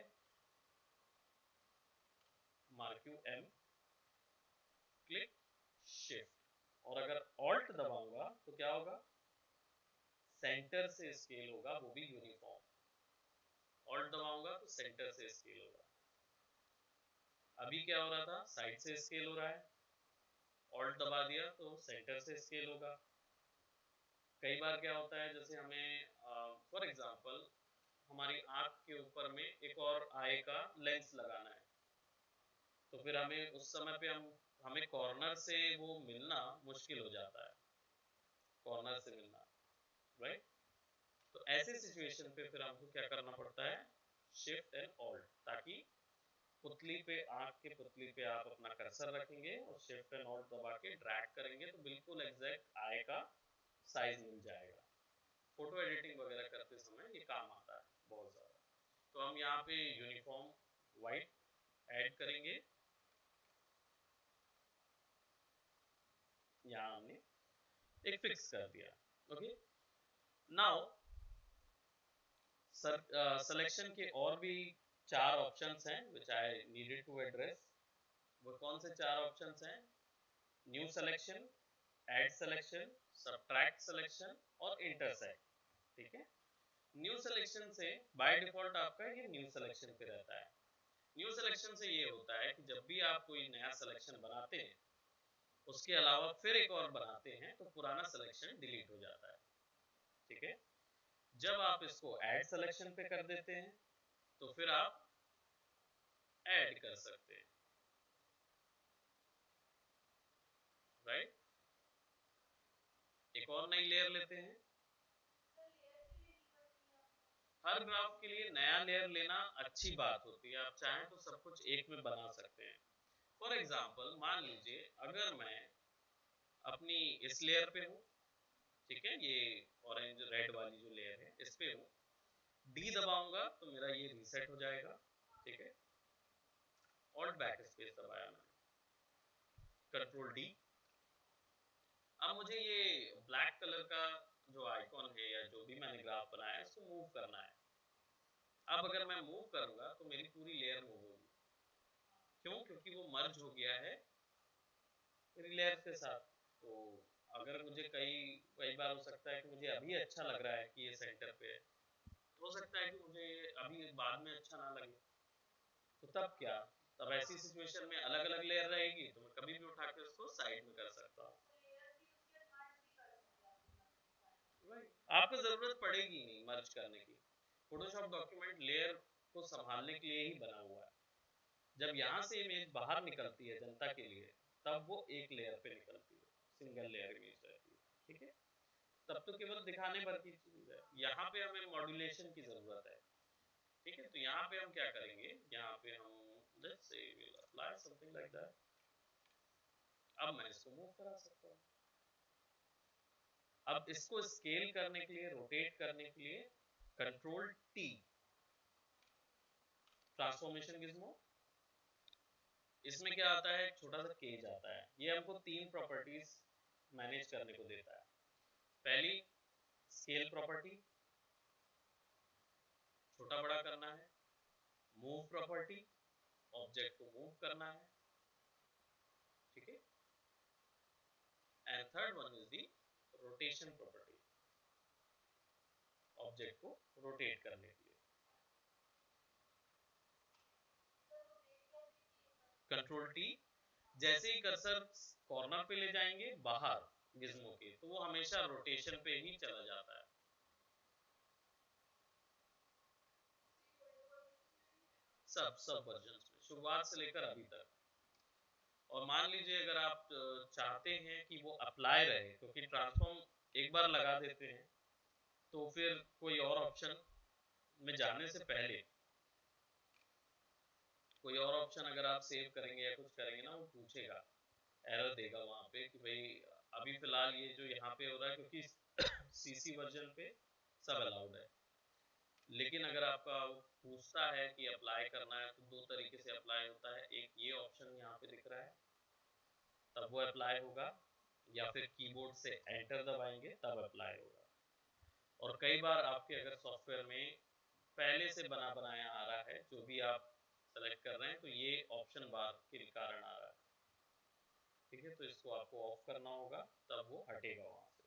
मार्क्यू M, क्लिक शिफ्ट, और अगर ऑल्ट दबाऊंगा तो क्या होगा, सेंटर से स्केल होगा, वो भी यूनिफॉर्म। ऑल्ट दबाऊंगा तो सेंटर से स्केल होगा। अभी क्या हो रहा था, साइड से स्केल हो रहा है, ऑल्ट दबा दिया तो सेंटर से स्केल होगा। कई बार क्या होता है, जैसे हमें फॉर एग्जांपल हमारी आंख के ऊपर में एक और आई का लेंस लगाना है, तो फिर हमें उस समय पे हमें कॉर्नर से वो मिलना मुश्किल हो जाता है, कॉर्नर से मिलना, राइट। तो ऐसे सिचुएशन पे फिर हमको क्या करना पड़ता है, शिफ्ट एंड ऑल्ट, ताकि पुतली पे, आंख के पुतली पे आप अपना कर्सर रखेंगे और शिफ्ट एंड ऑल्ट दबा के ड्रैग करेंगे तो बिल्कुल एग्जैक्ट आई का साइज मिल जाएगा। फोटो एडिटिंग वगैरह करते समय ये काम आता है बहुत ज़्यादा। तो हम यहाँ पे यूनिफॉर्म वाइट ऐड करेंगे, यहाँ हमने एक फिक्स कर दिया। ओके, नाउ सिलेक्शन के और भी चार ऑप्शंस हैं which I needed to address. वो कौन से चार ऑप्शंस हैं, new selection, add selection, subtract selection और इंटरसेक्ट। ठीक है, न्यू सिलेक्शन से बाय डिफॉल्ट आपका ये न्यू सिलेक्शन पे रहता है। न्यू सिलेक्शन से ये होता है कि जब भी आप कोई नया सिलेक्शन बनाते हैं उसके अलावा फिर एक और बनाते हैं तो पुराना सिलेक्शन डिलीट हो जाता है। ठीक है, जब आप इसको ऐड सिलेक्शन पे कर देते हैं तो फिर आप ऐड कर सकते हैं, राइट। एक और नई लेयर लेते हैं। हर ग्राफ के लिए नया लेयर लेना अच्छी बात होती है, आप चाहें तो सब कुछ एक में बना सकते हैं। फॉर एग्जाम्पल मान लीजिए अगर मैं अपनी इस लेयर पे हूँ, ठीक है, ये ऑरेंज रेड वाली जो लेयर है इस पे हूँ, डी दबाऊंगा तो मेरा ये रीसेट हो जाएगा। ठीक है, ऑल्ट बैक स्पेस दबाया मैंने, कंट्रोल डी। अब मुझे ये ब्लैक कलर का जो आइकॉन है या जो भी मैंने ग्राफ बनाया है इसको मूव करना है। अब अगर मैं मूव करूंगा तो मेरी पूरी लेयर मूव होगी। क्यों? क्योंकि वो मर्ज हो गया है मेरी लेयर के साथ। तो अगर मुझे कई कई बार हो सकता है कि मुझे अभी अच्छा लग रहा है कि ये सेंटर पे है, तो हो सकता है कि मुझे अभी बाद में अच्छा ना लगे। तो तब क्या? तब ऐसी सिचुएशन में अलग अलग लेयर रहेगी तो मैं कभी भी उठा के उसको साइड में कर सकता हूँ। आपको जरूरत पड़ेगी नहीं मर्ज करने की। फोटोशॉप डॉक्यूमेंट लेयर को संभालने के लिए ही बना हुआ है। जब यहाँ से इमेज बाहर निकलती है जनता के लिए तब वो एक लेयर पे निकलती है, सिंगल लेयर इमेज रहती है। ठीक है, तब तो केवल दिखाने भर की चीज है। यहाँ पे हमें मॉड्यूलेशन की जरूरत है। ठीक है, तो यहाँ पे हम क्या करेंगे, यहाँ पे हम let's say will apply something like that. अब मैं इसको मूव करा सकता हूँ। अब इसको स्केल करने के लिए, रोटेट करने के लिए कंट्रोल टी, ट्रांसफॉर्मेशन गिज़्मो। इसमें क्या आता है, एक छोटा सा केज आता है। ये हमको तीन प्रॉपर्टीज मैनेज करने को देता है। पहली स्केल प्रॉपर्टी, छोटा बड़ा करना है। मूव प्रॉपर्टी, ऑब्जेक्ट को मूव करना है। ठीक है, and third one is the rotation property, object को रोटेट करने के लिए। कंट्रोल टी, जैसे ही कर्सर कॉर्नर पे ले जाएंगे बाहर गिज़्मो के, तो वो हमेशा रोटेशन पे ही चला जाता है। सब वर्जन्स में, शुरुआत से लेकर अभी तक। और मान लीजिए अगर आप चाहते हैं कि वो अप्लाई रहे, क्योंकि ट्रांसफॉर्म एक बार लगा देते हैं तो फिर कोई और ऑप्शन में जाने से पहले कोई और ऑप्शन अगर आप सेव करेंगे या कुछ करेंगे ना, वो पूछेगा, एरर देगा वहां पे कि भाई अभी फिलहाल ये जो यहाँ पे हो रहा है, क्योंकि सीसी वर्जन पे सब अलाउड है। लेकिन अगर आपका वो पूछता है कि अप्लाई करना है तो दो तरीके से अप्लाई होता है। एक ये ऑप्शन यहाँ पे दिख रहा है, तब वो अप्लाई होगा, या फिर कीबोर्ड से एंटर दबाएंगे तब अप्लाई होगा। और कई बार आपके अगर सॉफ्टवेयर में पहले से बना बनाया आ रहा है, जो भी आप सेलेक्ट कर रहे हैं, तो ये ऑप्शन बार के कारण आ रहा है। ठीक है, तो इसको आपको ऑफ करना होगा तब वो हटेगा वहां से।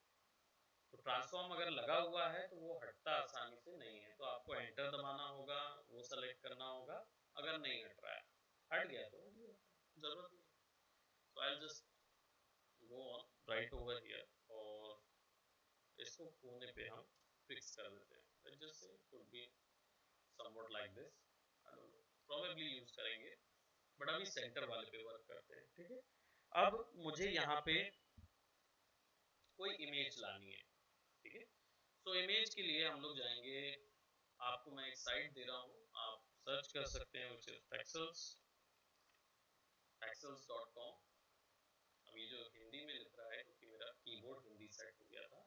तो ट्रांसफॉर्म अगर लगा हुआ है तो वो हटता आसानी से नहीं है, तो आपको एंटर दबाना होगा, वो सेलेक्ट करना होगा। अगर नहीं हट रहा है, हट गया तो जरूरत नहीं। तो I just go on right over here और इसको कोने पे हम फिक्स कर देते हैं। लेट्स जस्ट से could be somewhat like this, I don't know, probably use करेंगे, बट अभी सेंटर वाले पे वर्क करते हैं। ठीक है, अब मुझे यहाँ पे कोई इमेज लानी है। ठीक है, सो इमेज के लिए हम लोग जाएंगे, आपको मैं एक साइट दे रहा हूँ, आप सर्च कर सकते हैं, which is pexels.com। अब ये जो हिंदी में लिख रहा है क्योंकि मेरा कीबोर्ड हिंदी सेट हो गया था।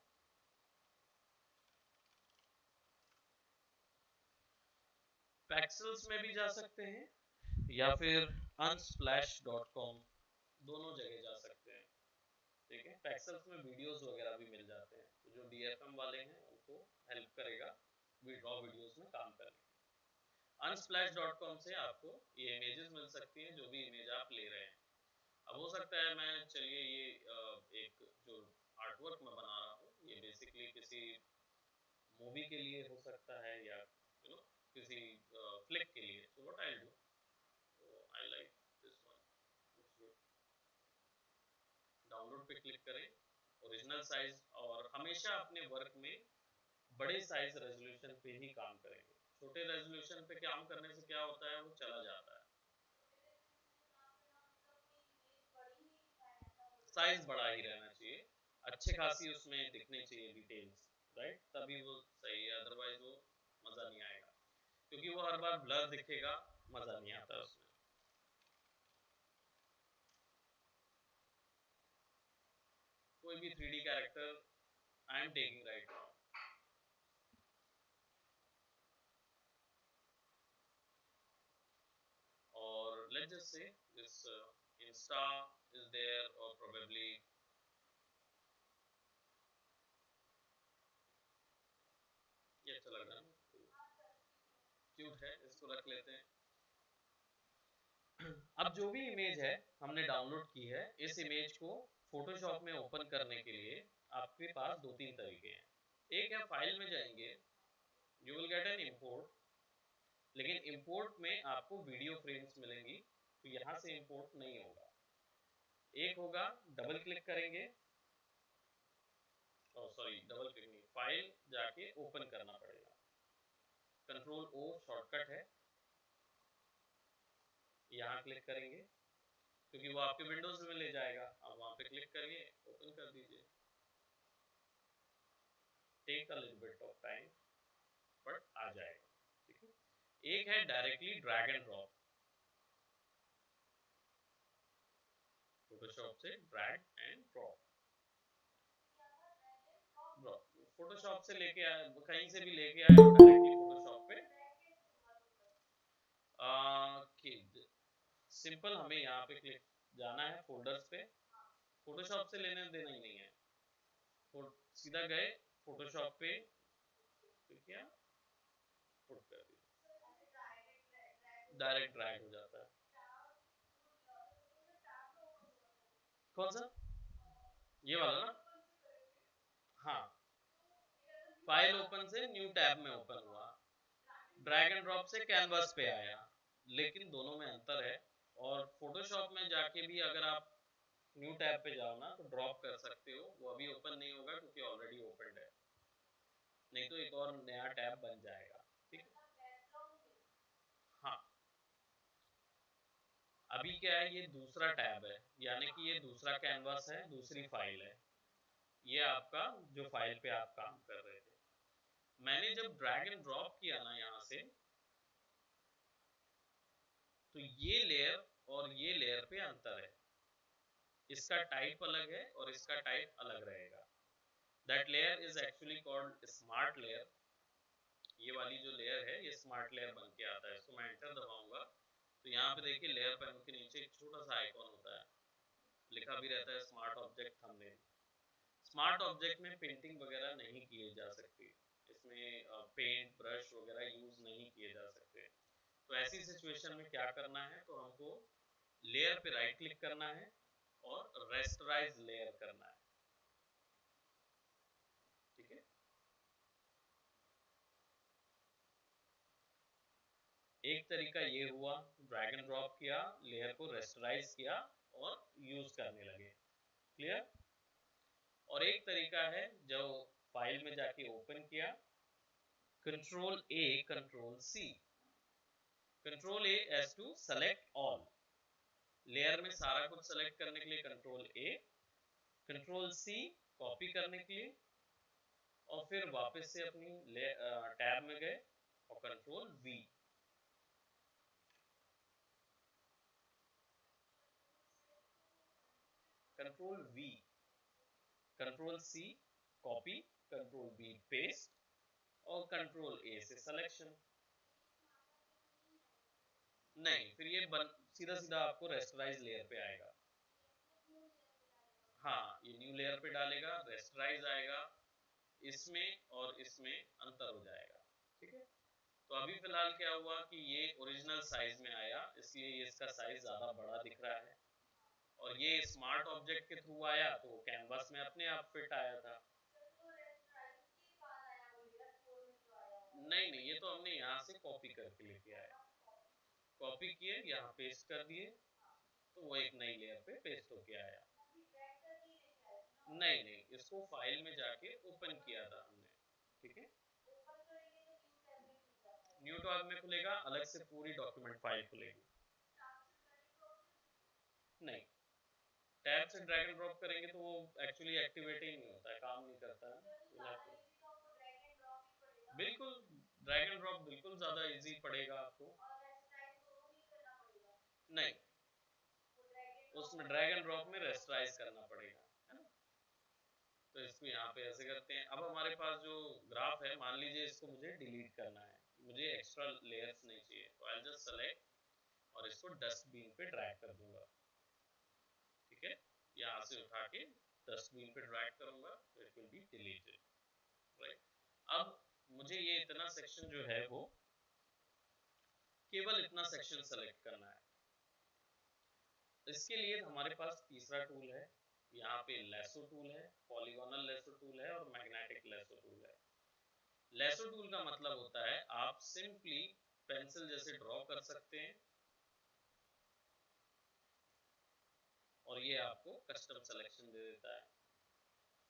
पेक्सल्स में भी जा सकते हैं या फिर unsplash.com, दोनों जगह जा सकते हैं। ठीक है, पेक्सल्स में वीडियोस वगैरह भी मिल जाते हैं, तो जो डीएफएम वाले हैं उनको हेल्प करेगा रॉ वीडियोस में काम करने। unsplash.com से आपको ये इमेजेस मिल सकती हैं, जो भी इमेज आप ले रहे हैं। अब हो सकता है मैं, चलिए ये एक जो आर्टवर्क मैं बना रहा हूँ, ये बेसिकली किसी मूवी के लिए हो सकता है या किसी फ्लिक के लिए। So what I do, I like this one, looks good, download पे क्लिक करें, ओरिजिनल साइज, और हमेशा अपने वर्क में बड़े साइज रेजोल्यूशन पे ही काम करेंगे। छोटे रेजोल्यूशन पे काम करने से क्या होता है, वो चला जाता है। साइज बड़ा ही रहना चाहिए, अच्छे खासी उसमें दिखनी चाहिए डिटेल्स, राइट, तभी वो सही है, अदरवाइज वो मजा नहीं आएगा, क्योंकि वो हर बार ब्लर दिखेगा, मजा नहीं आता उसमें। कोई भी 3D character I am taking right now, और let's just say this insta is there, और प्रोबेबली ये अच्छा लग रहा है ना, क्यूट है, इसको रख लेते हैं। अब जो भी इमेज है हमने डाउनलोड की है, इस इमेज को फोटोशॉप में ओपन करने के लिए आपके पास दो तीन तरीके हैं। एक है फाइल में जाएंगे, you will get an import, लेकिन इंपोर्ट में आपको वीडियो फ्रेम्स मिलेंगी, तो यहाँ से इंपोर्ट नहीं होगा। एक होगा डबल क्लिक करेंगे, सॉरी डबल क्लिक नहीं, फाइल जाके ओपन करना पड़ेगा, कंट्रोल ओ शॉर्टकट है, यहाँ क्लिक करेंगे क्योंकि वो आपके विंडोज में ले जाएगा, आप वहां पे क्लिक करिए, ओपन कर दीजिए, take a little bit of time but आ जाएगा, ठीक है। एक है directly drag and drop, Photoshop से ड्रैग एंड ड्रॉप, फोटोशॉप से लेके आए, कहीं से भी लेके आए और डायरेक्टली फोटोशॉप पे सिंपल, हमें यहाँ पे क्लिक जाना है फोल्डर्स पे, फोटोशॉप से लेने देना ही नहीं है, सीधा गए फोटोशॉप पे, किया, पुट कर दिया, डायरेक्ट ड्रैग हो जाता है। कौन सा, ये वाला ना, हाँ, फाइल ओपन से न्यू टैब में ओपन हुआ, ड्रैग एंड ड्रॉप से कैनवास पे आया, लेकिन दोनों में अंतर है। और फोटोशॉप में जाके भी अगर आप न्यू टैब पे जाओ ना तो ड्रॉप कर सकते हो, वो अभी ओपन नहीं होगा क्योंकि ऑलरेडी ओपन है, नहीं तो एक और नया टैब बन जाएगा, ठीक है। हाँ, अभी क्या है, ये दूसरा टैब है, यानी कि ये दूसरा कैनवास है, दूसरी फाइल है, ये आपका जो फाइल पे आप काम कर रहे थे। मैंने जब ड्रैग एंड ड्रॉप किया ना यहाँ से, तो ये लेयर और ये लेयर पे अंतर है, इसका टाइप अलग है और इसका टाइप अलग रहेगा। That layer is actually called smart layer, ये वाली जो लेयर है ये स्मार्ट लेयर बन के आता है। इसको मैं एंटर दबाऊंगा तो यहाँ पे देखिए लेयर पैनल के नीचे एक छोटा सा आइकॉन होता है, लिखा भी रहता है smart object thumbnail. Smart object में पेंटिंग वगैरह नहीं किए जा सकते, इसमें पेंट ब्रश वगैरह यूज नहीं किए जा सकते। तो ऐसी सिचुएशन में क्या करना है, तो हमको लेयर पे राइट क्लिक करना है और रेस्टराइज लेयर करना है, ठीक है। एक तरीका ये हुआ, ड्रैग एंड ड्रॉप किया, लेयर को रेस्टराइज किया और यूज करने लगे, क्लियर। और एक तरीका है जो फाइल में जाके ओपन किया, control A control C, control A as to select all, layer में सारा कुछ सेलेक्ट करने के लिए control A, control C copy करने के लिए, और फिर वापस से अपनी टैब में गए और control V, control V, control C copy, control V paste, और कंट्रोल ए से सिलेक्शन। नहीं, फिर ये सीधा सीधा आपको रेस्टराइज लेयर पे आएगा। हाँ, ये न्यू लेयर पे डालेगा, रेस्टराइज आएगा, इसमें और इसमें अंतर हो जाएगा, ठीक है। तो अभी फिलहाल क्या हुआ कि ये ओरिजिनल साइज में आया, इसलिए ये इसका साइज ज्यादा बड़ा दिख रहा है, और ये स्मार्ट ऑब्जेक्ट के थ्रू आया तो कैनवास में अपने आप फिट आया था। नहीं नहीं, ये तो हमने यहाँ से कॉपी करके लेके आए, कॉपी किए, यहाँ पेस्ट कर दिए, तो वो एक नई लेयर पे पेस्ट होके आया। नहीं नहीं, इसको फाइल में जाके ओपन किया था हमने, ठीक है। न्यू टैब में खुलेगा, अलग से पूरी डॉक्यूमेंट फाइल खुलेगी। नहीं, टैब से ड्रैग एंड ड्रॉप करेंगे तो वो एक्चुअली एक्टिवेट ही नहीं होता है, काम नहीं करता है। बिल्कुल, ड्रैग एंड ड्रॉप बिल्कुल ज़्यादा इजी पड़ेगा आपको। नहीं, उसमें ड्रैग एंड ड्रॉप में रेस्टराइज करना पड़ेगा, है ना। तो इसको यहाँ पे ऐसे करते हैं। अब हमारे पास जो ग्राफ है, मान लीजिए इसको मुझे डिलीट करना है, मुझे एक्स्ट्रा लेयर्स नहीं चाहिए, तो आई जस्ट सेलेक्ट और इसको डस्टबिन पे ड्रैग कर दूंगा, ठीक है। यहाँ से उठा के डस्टबिन पे ड्रैग करूंगा तो it will be deleted, right. अब मुझे ये इतना सेक्शन जो है वो केवल इतना सेक्शन सेलेक्ट करना है। इसके लिए हमारे पास तीसरा टूल है, यहाँ पे लेसो टूल है, पॉलीगोनल लेसो टूल है और मैग्नेटिक लेसो टूल है। लेसो टूल का मतलब होता है आप सिंपली पेंसिल जैसे ड्रॉ कर सकते हैं और ये आपको कस्टम सिलेक्शन दे देता है,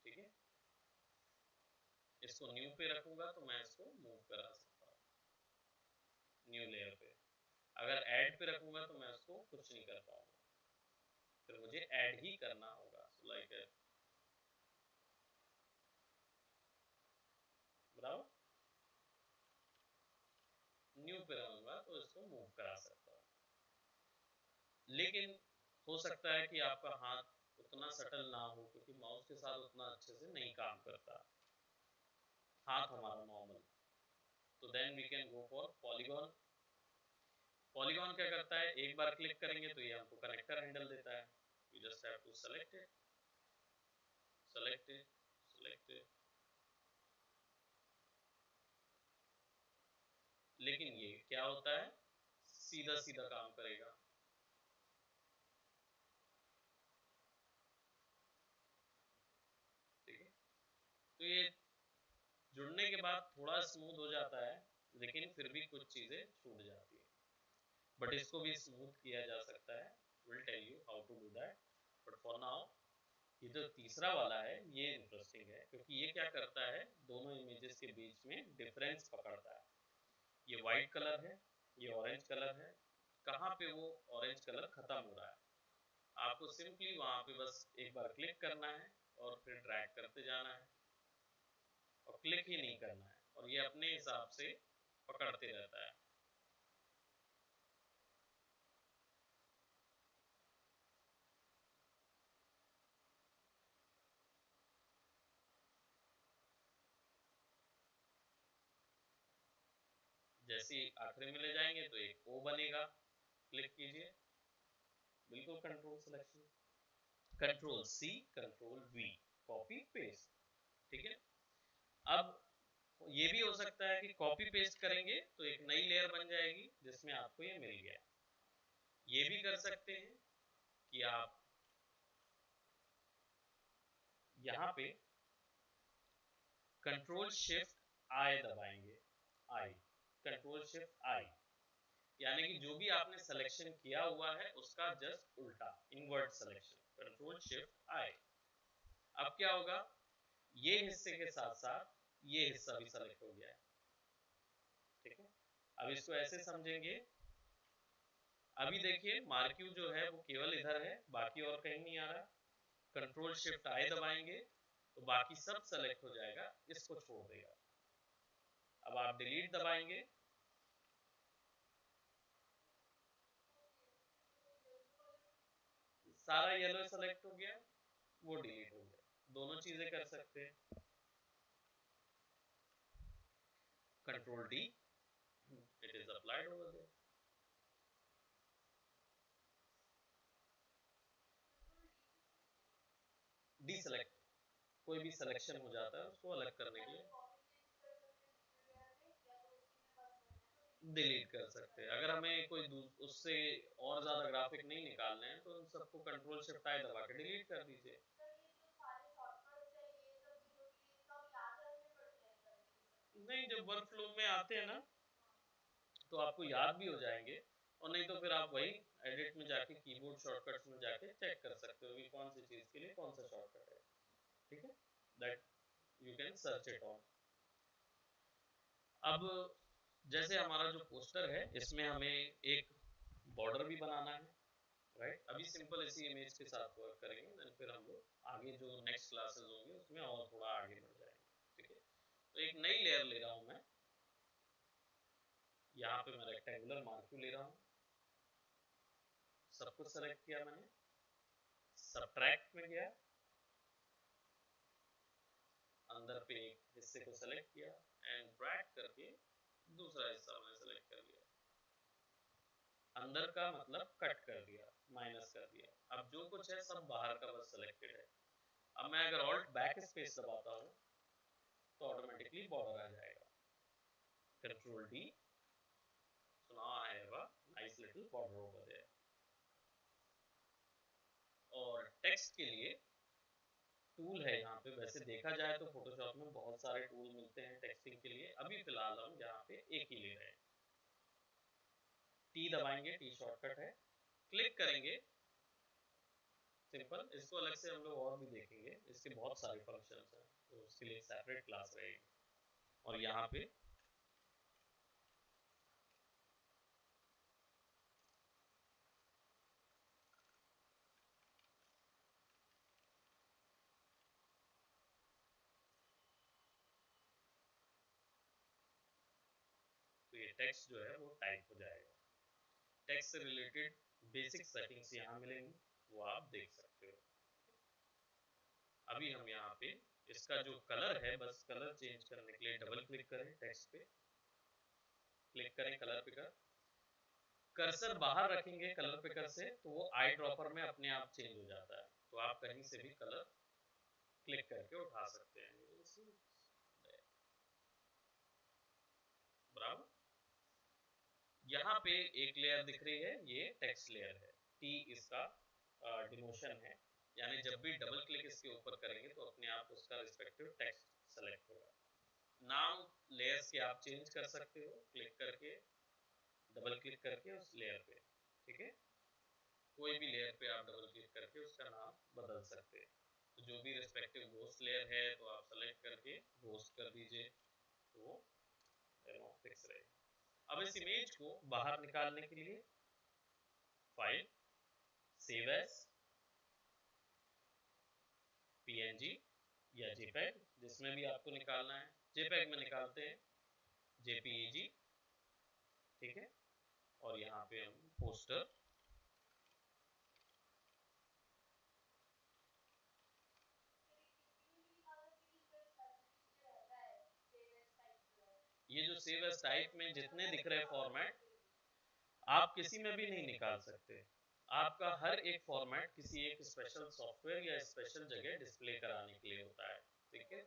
ठीक है। इसको न्यू पे रखूंगा तो मैं इसको मूव करा सकता हूँ न्यू लेयर पे। अगर ऐड पे रखूंगा तो मैं उसको कुछ नहीं कर पाऊंगा, फिर मुझे ऐड ही करना होगा। सो लाइक बराबर, न्यू पे रहूंगा तो इसको मूव करा सकता हूँ। लेकिन हो सकता है कि आपका हाथ उतना सटल ना हो, क्योंकि माउस के साथ उतना अच्छे से नहीं काम करता हाथ हमारा नॉर्मल। तो then we can go for polygon. Polygon क्या करता है, एक बार क्लिक करेंगे तो ये हमको कनेक्टर हैंडल देता है। You just have to select it, select it, select it. लेकिन ये क्या होता है, सीधा सीधा काम करेगा, ठीक है। तो ये जुड़ने के बाद थोड़ा स्मूथ हो जाता है, लेकिन फिर भी कुछ चीजें छूट जाती है। बट इसको भी स्मूथ किया जा सकता है, will tell you how to do that. But for now ये जो तीसरा वाला है ये इंटरेस्टिंग है, क्योंकि ये क्या करता है, दोनों इमेजेस के बीच में डिफरेंस पकड़ता है। ये वाइट कलर है, ये ऑरेंज कलर है, कहाँ पे वो ऑरेंज कलर खत्म हो रहा है। आपको सिंपली वहां पे बस एक बार क्लिक करना है और फिर ड्रैग करते जाना है और क्लिक ही नहीं करना है, और ये अपने हिसाब से पकड़ते रहता है। जैसे ही आखिरी में ले जाएंगे तो एक ओ बनेगा, क्लिक कीजिए, बिल्कुल control selection, control C, control V, copy paste, ठीक है। अब ये भी हो सकता है कि कॉपी पेस्ट करेंगे तो एक नई लेयर बन जाएगी जिसमें आपको ये मिल गया। ये भी कर सकते हैं कि आप यहाँ पे कंट्रोल शिफ्ट आई दबाएंगे, आई, कंट्रोल शिफ्ट आई, यानी कि जो भी आपने सिलेक्शन किया हुआ है उसका जस्ट उल्टा, इनवर्ट सिलेक्शन, कंट्रोल शिफ्ट आई। अब क्या होगा, ये हिस्से के साथ साथ ये हिस्सा भी सेलेक्ट हो गया है, ठीक है। अब इसको ऐसे समझेंगे, अभी देखिए मार्क्यू जो है वो केवल इधर है, बाकी और कहीं नहीं आ रहा। कंट्रोल शिफ्ट आई दबाएंगे तो बाकी सब सेलेक्ट हो जाएगा, इसको छोड़ देगा। अब आप डिलीट दबाएंगे, सारा येलो सेलेक्ट हो गया, वो डिलीट हो गया। दोनों चीजें कर सकते हैं। Control D, it is applied over there. Deselect, कोई भी सिलेक्शन हो जाता है उसको अलग करने के लिए डिलीट कर सकते हैं। अगर हमें कोई उससे और ज्यादा ग्राफिक नहीं निकालने हैं तो उन सबको कंट्रोल शिफ्ट आई दबा के डिलीट कर दीजिए। नहीं, जब वर्क फ्लो में आते हैं ना तो आपको याद भी हो जाएंगे, और नहीं तो फिर आप वही एडिट में जाके कीबोर्ड शॉर्टकट्स में जाके चेक कर सकते हो कि कौन सी चीज के लिए कौन सा शॉर्टकट है। Can search it on. अब जैसे हमारा जो पोस्टर है इसमें हमें एक बॉर्डर भी बनाना है, राइट। अभी सिंपल इसी इमेज के साथ वर्क करेंगे, देन फिर हम लोग आगे जो नेक्स्ट क्लासेस होंगे उसमें और थोड़ा आगे बढ़ जाएंगे, ठीक है। तो एक नई लेयर ले रहा हूं मैं, यहाँ पे मैं रेक्टेंगुलर मार्क्यू ले रहा हूँ, सब कुछ सेलेक्ट किया मैंने, सबट्रैक्ट में गया, अंदर पे एक हिस्से को सेलेक्ट किया एंड ड्रैग करके दूसरा हिस्सा मैंने सेलेक्ट कर लिया, अंदर का मतलब कट कर दिया, माइनस कर दिया। अब जो कुछ है सब बाहर का बस सेलेक्टेड है। अब मैं अगर ऑल्ट बैक स्पेस दबाता हूँ तो ऑटोमेटिकली बॉर्डर आ जाएगा, control D, so now I have a nice little border over there। और टेक्स्ट के लिए टूल है यहाँ पे, वैसे देखा जाए तो फोटोशॉप में बहुत सारे टूल मिलते हैं टेक्सटिंग के लिए, अभी फिलहाल हम यहाँ पे एक ही ले रहे हैं। टी दबाएंगे, टी शॉर्टकट है, क्लिक करेंगे, सिंपल। इसको अलग से हम लोग और भी देखेंगे, इसके बहुत सारे फंक्शंस हैं, तो उसके लिए सेपरेट क्लास रहेगी। और यहाँ पे तो ये टेक्स्ट जो है वो टाइप हो जाएगा। टेक्स्ट से रिलेटेड बेसिक सेटिंग्स यहाँ मिलेंगी, वो आप देख सकते हो। अभी हम यहाँ पे इसका जो कलर है, बस कलर चेंज करने के लिए डबल क्लिक करें, टेक्स्ट पे क्लिक करें, कलर पिकर, कर्सर बाहर रखेंगे कलर पिकर से तो वो आई ड्रॉपर में अपने आप चेंज हो जाता है, तो आप कहीं से भी कलर क्लिक करके उठा सकते हैं। बराबर। यहाँ पे एक लेयर दिख रही है, ये टेक्स्ट लेयर है, टी इसका डिमोशन है, यानी जब भी डबल क्लिक इसके ऊपर करेंगे तो अपने आप उसका रिस्पेक्टिव टेक्स्ट सेलेक्ट होगा। नाम लेयर्स के आप चेंज कर सकते हो क्लिक करके, डबल क्लिक करके उस लेयर पे, ठीक है। कोई भी लेयर पे आप डबल क्लिक करके उसका नाम बदल सकते हैं। तो जो भी रिस्पेक्टिव घोस्ट लेयर है तो आप सेलेक्ट करके घोस्ट कर दीजिए, तो वो फिक्स रहेगा। अब इस इमेज को बाहर निकालने के लिए फाइल, सेव एज, पीएनजी या जेपीईजी, जिसमें भी आपको निकालना है। जेपीईजी में निकालते हैं, जेपीईजी, ठीक है। और यहाँ पे हम पोस्टर, ये जो सेव एज टाइप में जितने दिख रहे हैं फॉर्मेट, आप किसी में भी नहीं निकाल सकते। आपका हर एक फॉर्मेट किसी एक स्पेशल सॉफ्टवेयर या स्पेशल जगह डिस्प्ले कराने के लिए होता है, ठीक है।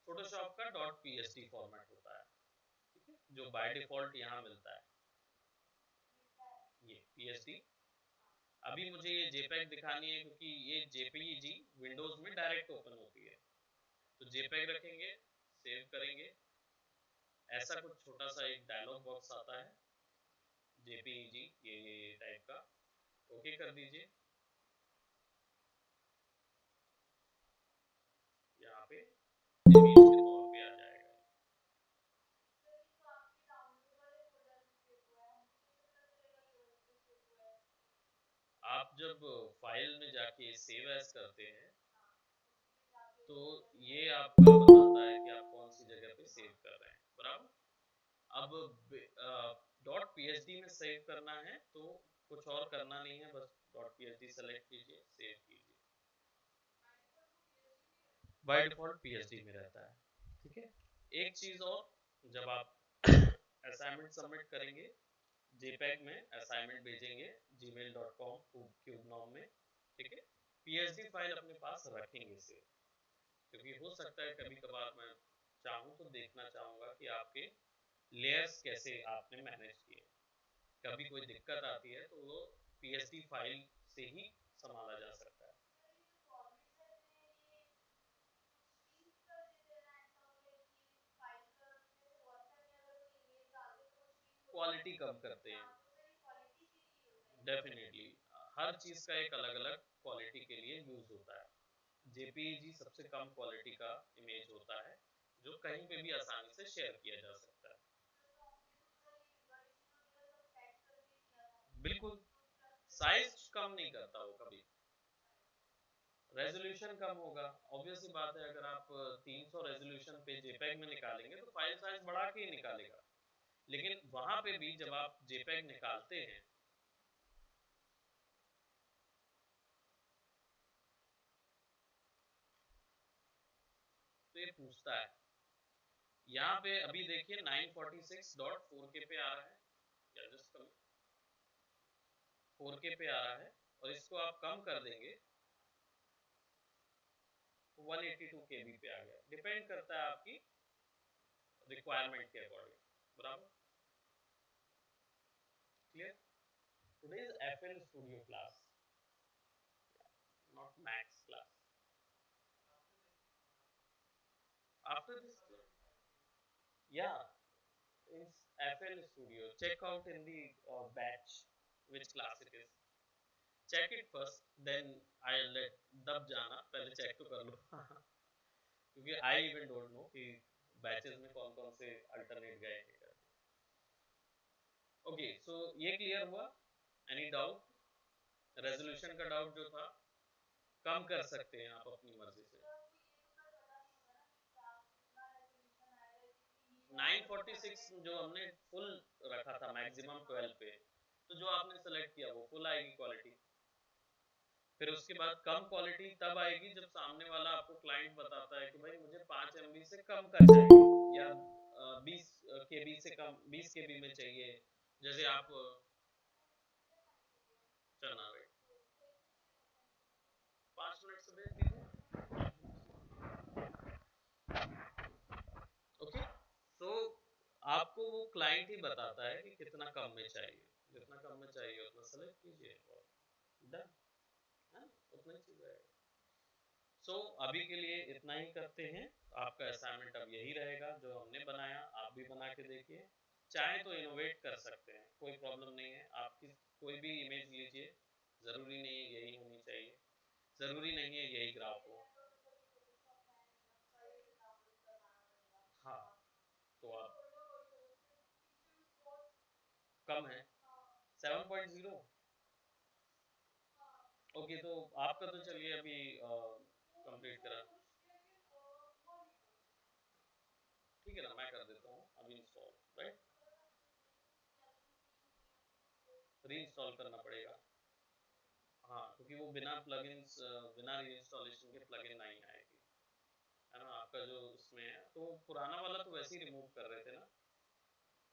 फोटोशॉप का डॉट पीएसडी फॉर्मेट होता है, ठीक है, जो बाय डिफॉल्ट यहाँ मिलता है, ये पीएसडी। अभी मुझे ये जेपीईजी दिखानी है क्योंकि ये जेपीईजी विंडोज में डायरेक्ट ओपन होती है, तो जेपीईजी रखेंगे, सेव करेंगे, ऐसा कुछ छोटा सा एक डायलॉग बॉक्स आता है, जेपीईजी ये टाइप का, ओके कर दीजिए। यहाँ पे इमेज के तौर पे आ जाएगा। आप जब फाइल में जाके सेव एज करते हैं तो ये आपका बताता है कि आप कौन सी जगह पे सेव कर रहे हैं, बराबर। अब डॉट पीएचडी में सेव करना है तो कुछ और करना नहीं है, बस डॉट पीएचडी सेलेक्ट कीजिए, सेव कीजिए, बाय डिफॉल्ट पीएचडी में रहता है, ठीक है। एक चीज और, जब आप असाइनमेंट सबमिट करेंगे, जेपीईजी में असाइनमेंट भेजेंगे gmail.com क्यूबनॉम में, ठीक है, पीएचडी फाइल अपने पास रखेंगे सिर्फ, क्योंकि हो सकता है कभी कभार मैं चाहूँ तो देखना चाहूंगा कि आपके लेयर्स कैसे आपने मैनेज किए। कभी कोई दिक्कत आती है तो वो पीएचडी फाइल से ही संभाला जा सकता है। क्वालिटी कम करते हैं, डेफिनेटली हर चीज का एक अलग अलग क्वालिटी के लिए यूज होता है। जेपीईजी सबसे कम क्वालिटी का इमेज होता है जो कहीं पे भी आसानी से शेयर किया जा सकता है। बिल्कुल, साइज कम नहीं करता वो कभी, रेजोल्यूशन कम होगा। ऑब्वियस सी बात है, अगर आप 300 रेजोल्यूशन पे जेपेग में निकालेंगे तो फाइल साइज बढ़ा के ही निकालेगा। लेकिन वहां पे भी जब आप जेपेग निकालते हैं तो ये पूछता है, यहाँ पे अभी देखिए 946.4K पे आ रहा है, या जस्ट कम 4K पे आ रहा है, और इसको आप कम कर देंगे तो 182 KB पे आ गया। डिपेंड करता है आपकी रिक्वायरमेंट के अकॉर्डिंग। बराबर, clear? Today's FL Studio class, not Max class. After this, yeah, in FL Studio, check out in the batch which class it is. Check it first, then I'll let दब जाना, पहले check तो कर लो क्योंकि I even don't know कि batches में कौन कौन से अल्टरनेट गए हैं। ओके, सो ये क्लियर हुआ? Any doubt? रेजोल्यूशन का डाउट जो था, कम कर सकते हैं आप अपनी मर्जी से। 946 जो हमने फुल रखा था मैक्सिमम 12 पे, तो जो आपने सेलेक्ट किया वो फुल आएगी क्वालिटी। फिर उसके बाद कम क्वालिटी तब आएगी जब सामने वाला आपको क्लाइंट बताता है कि भाई मुझे 5 MB से कम का चाहिए, या 20 KB से कम, 20 KB में चाहिए। जैसे आप चलना भाई 5 मिनट से भेज दीजिए। ओके, तो आपको वो क्लाइंट ही बताता है कि कितना कम में चाहिए, जितना कम में चाहिए उतना सेलेक्ट कीजिए और डन, है ना? उतना ही चीज रहेगा। सो अभी के लिए इतना ही करते हैं। आपका असाइनमेंट अब यही रहेगा जो हमने बनाया, आप भी बना के देखिए। चाहे तो इनोवेट कर सकते हैं, कोई प्रॉब्लम नहीं है। आपकी कोई भी इमेज लीजिए, जरूरी नहीं है यही होनी चाहिए, जरूरी नहीं है यही ग्राफ हो। हाँ, तो आप कम है 7.0। ओके, तो आपका तो चलिए अभी कंप्लीट करा, ठीक है ना, मैं कर देता हूँ अभी इंस्टॉल, राइट? रीइंस्टॉल करना पड़ेगा। हाँ, क्योंकि वो बिना प्लगइन्स, बिना रीइंस्टॉलेशन के प्लगइन नहीं आएगी, है ना? आपका जो उसमें है, तो पुराना वाला तो वैसे ही रिमूव कर रहे थे ना,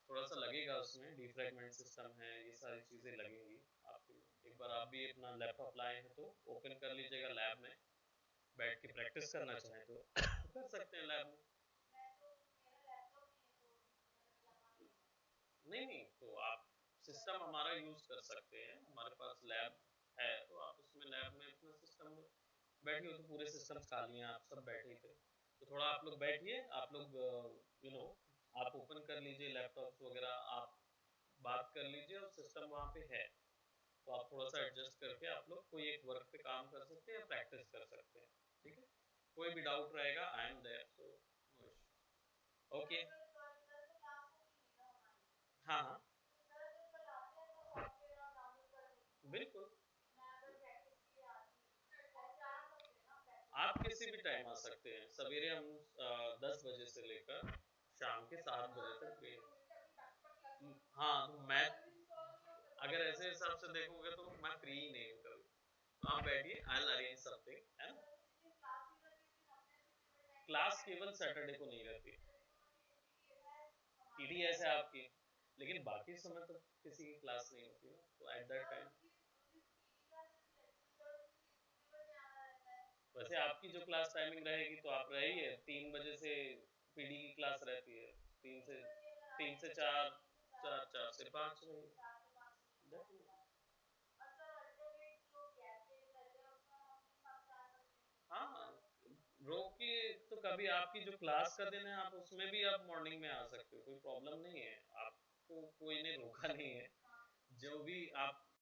थोड़ा सा लगेगा उसमें, डिफ्रैगमेंट सिस्टम है, ये सारी चीज़ें लगेंगी आपके। एक बार आप भी अपना लैपटॉप लाए हैं तो ओपन कर लीजिएगा लैब में, बैठ के प्रैक्टिस करना चाहें तो कर सकते हैं लैब में। नहीं नहीं, तो आप सिस्टम हमारा यूज कर सकते हैं, हमारे पास लैब है, तो आप उसमें लैब में अपना सिस्टम में बैठिए। तो पूरे सिस्टम खाली हैं, आप सब बैठे ही थे, तो थोड़ा आप लोग बैठिए, आप लोग यू नो आप ओपन कर लीजिए लैपटॉप्स वगैरह, आप बात कर लीजिए, और सिस्टम वहाँ पे है, तो आप थोड़ा सा एडजस्ट करके आप लोग कोई एक वर्क पे काम कर सकते हैं या प्रैक्टिस कर सकते हैं। ठीक है, कोई भी डाउट रहेगा I am there, so no issue. Okay, हाँ हाँ बिल्कुल, आप किसी भी टाइम आ सकते हैं। सवेरे हम 10 बजे से लेकर शाम के 7 बजे तक फ्री हैं। हाँ, तो मैं अगर ऐसे हिसाब से देखोगे तो मैं फ्री ही नहीं हूँ कभी, तो आप बैठिए, आई विल अरेंज समथिंग, है ना? क्लास केवल सैटरडे को नहीं रहती, TDS है आपकी, लेकिन बाकी समय तो किसी की क्लास नहीं होती ना, तो एट दैट टाइम वैसे आपकी जो क्लास टाइमिंग रहेगी तो आप रहिए 3 बजे से, PD की क्लास रहती है 3 से 4, 4 से 5 रहिए। हाँ, रोकिए, तो कभी आपकी जो क्लास का दिन है आप उसमें भी आप मॉर्निंग में आ सकते हो, कोई प्रॉब्लम नहीं है, आपको कोई ने रोका नहीं है। जो भी आप